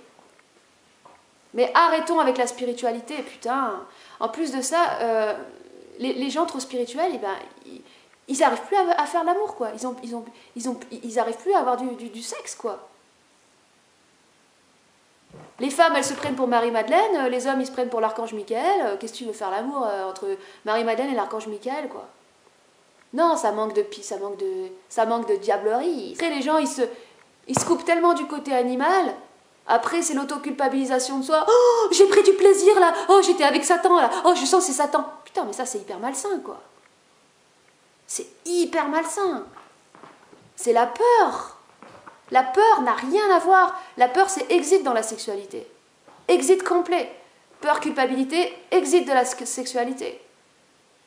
S1: Mais arrêtons avec la spiritualité, putain. En plus de ça, les gens trop spirituels, eh ben, ils n'arrivent plus à faire l'amour, quoi. Ils n'arrivent plus à avoir du sexe, quoi. Les femmes, elles se prennent pour Marie-Madeleine, les hommes, ils se prennent pour l'archange Michael. Qu'est-ce que tu veux faire l'amour entre Marie-Madeleine et l'archange Michael, quoi? Non, ça manque de diablerie. Après, les gens, ils se coupent tellement du côté animal. Après, c'est l'autoculpabilisation de soi. Oh, j'ai pris du plaisir, là. Oh, j'étais avec Satan, là. Oh, je sens que c'est Satan. Putain, mais ça, c'est hyper malsain, quoi. C'est hyper malsain. C'est la peur. La peur n'a rien à voir. La peur, c'est exit dans la sexualité. Exit complet. Peur, culpabilité, exit de la sexualité.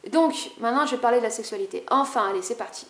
S1: Donc, maintenant, je vais parler de la sexualité. Enfin, allez, c'est parti.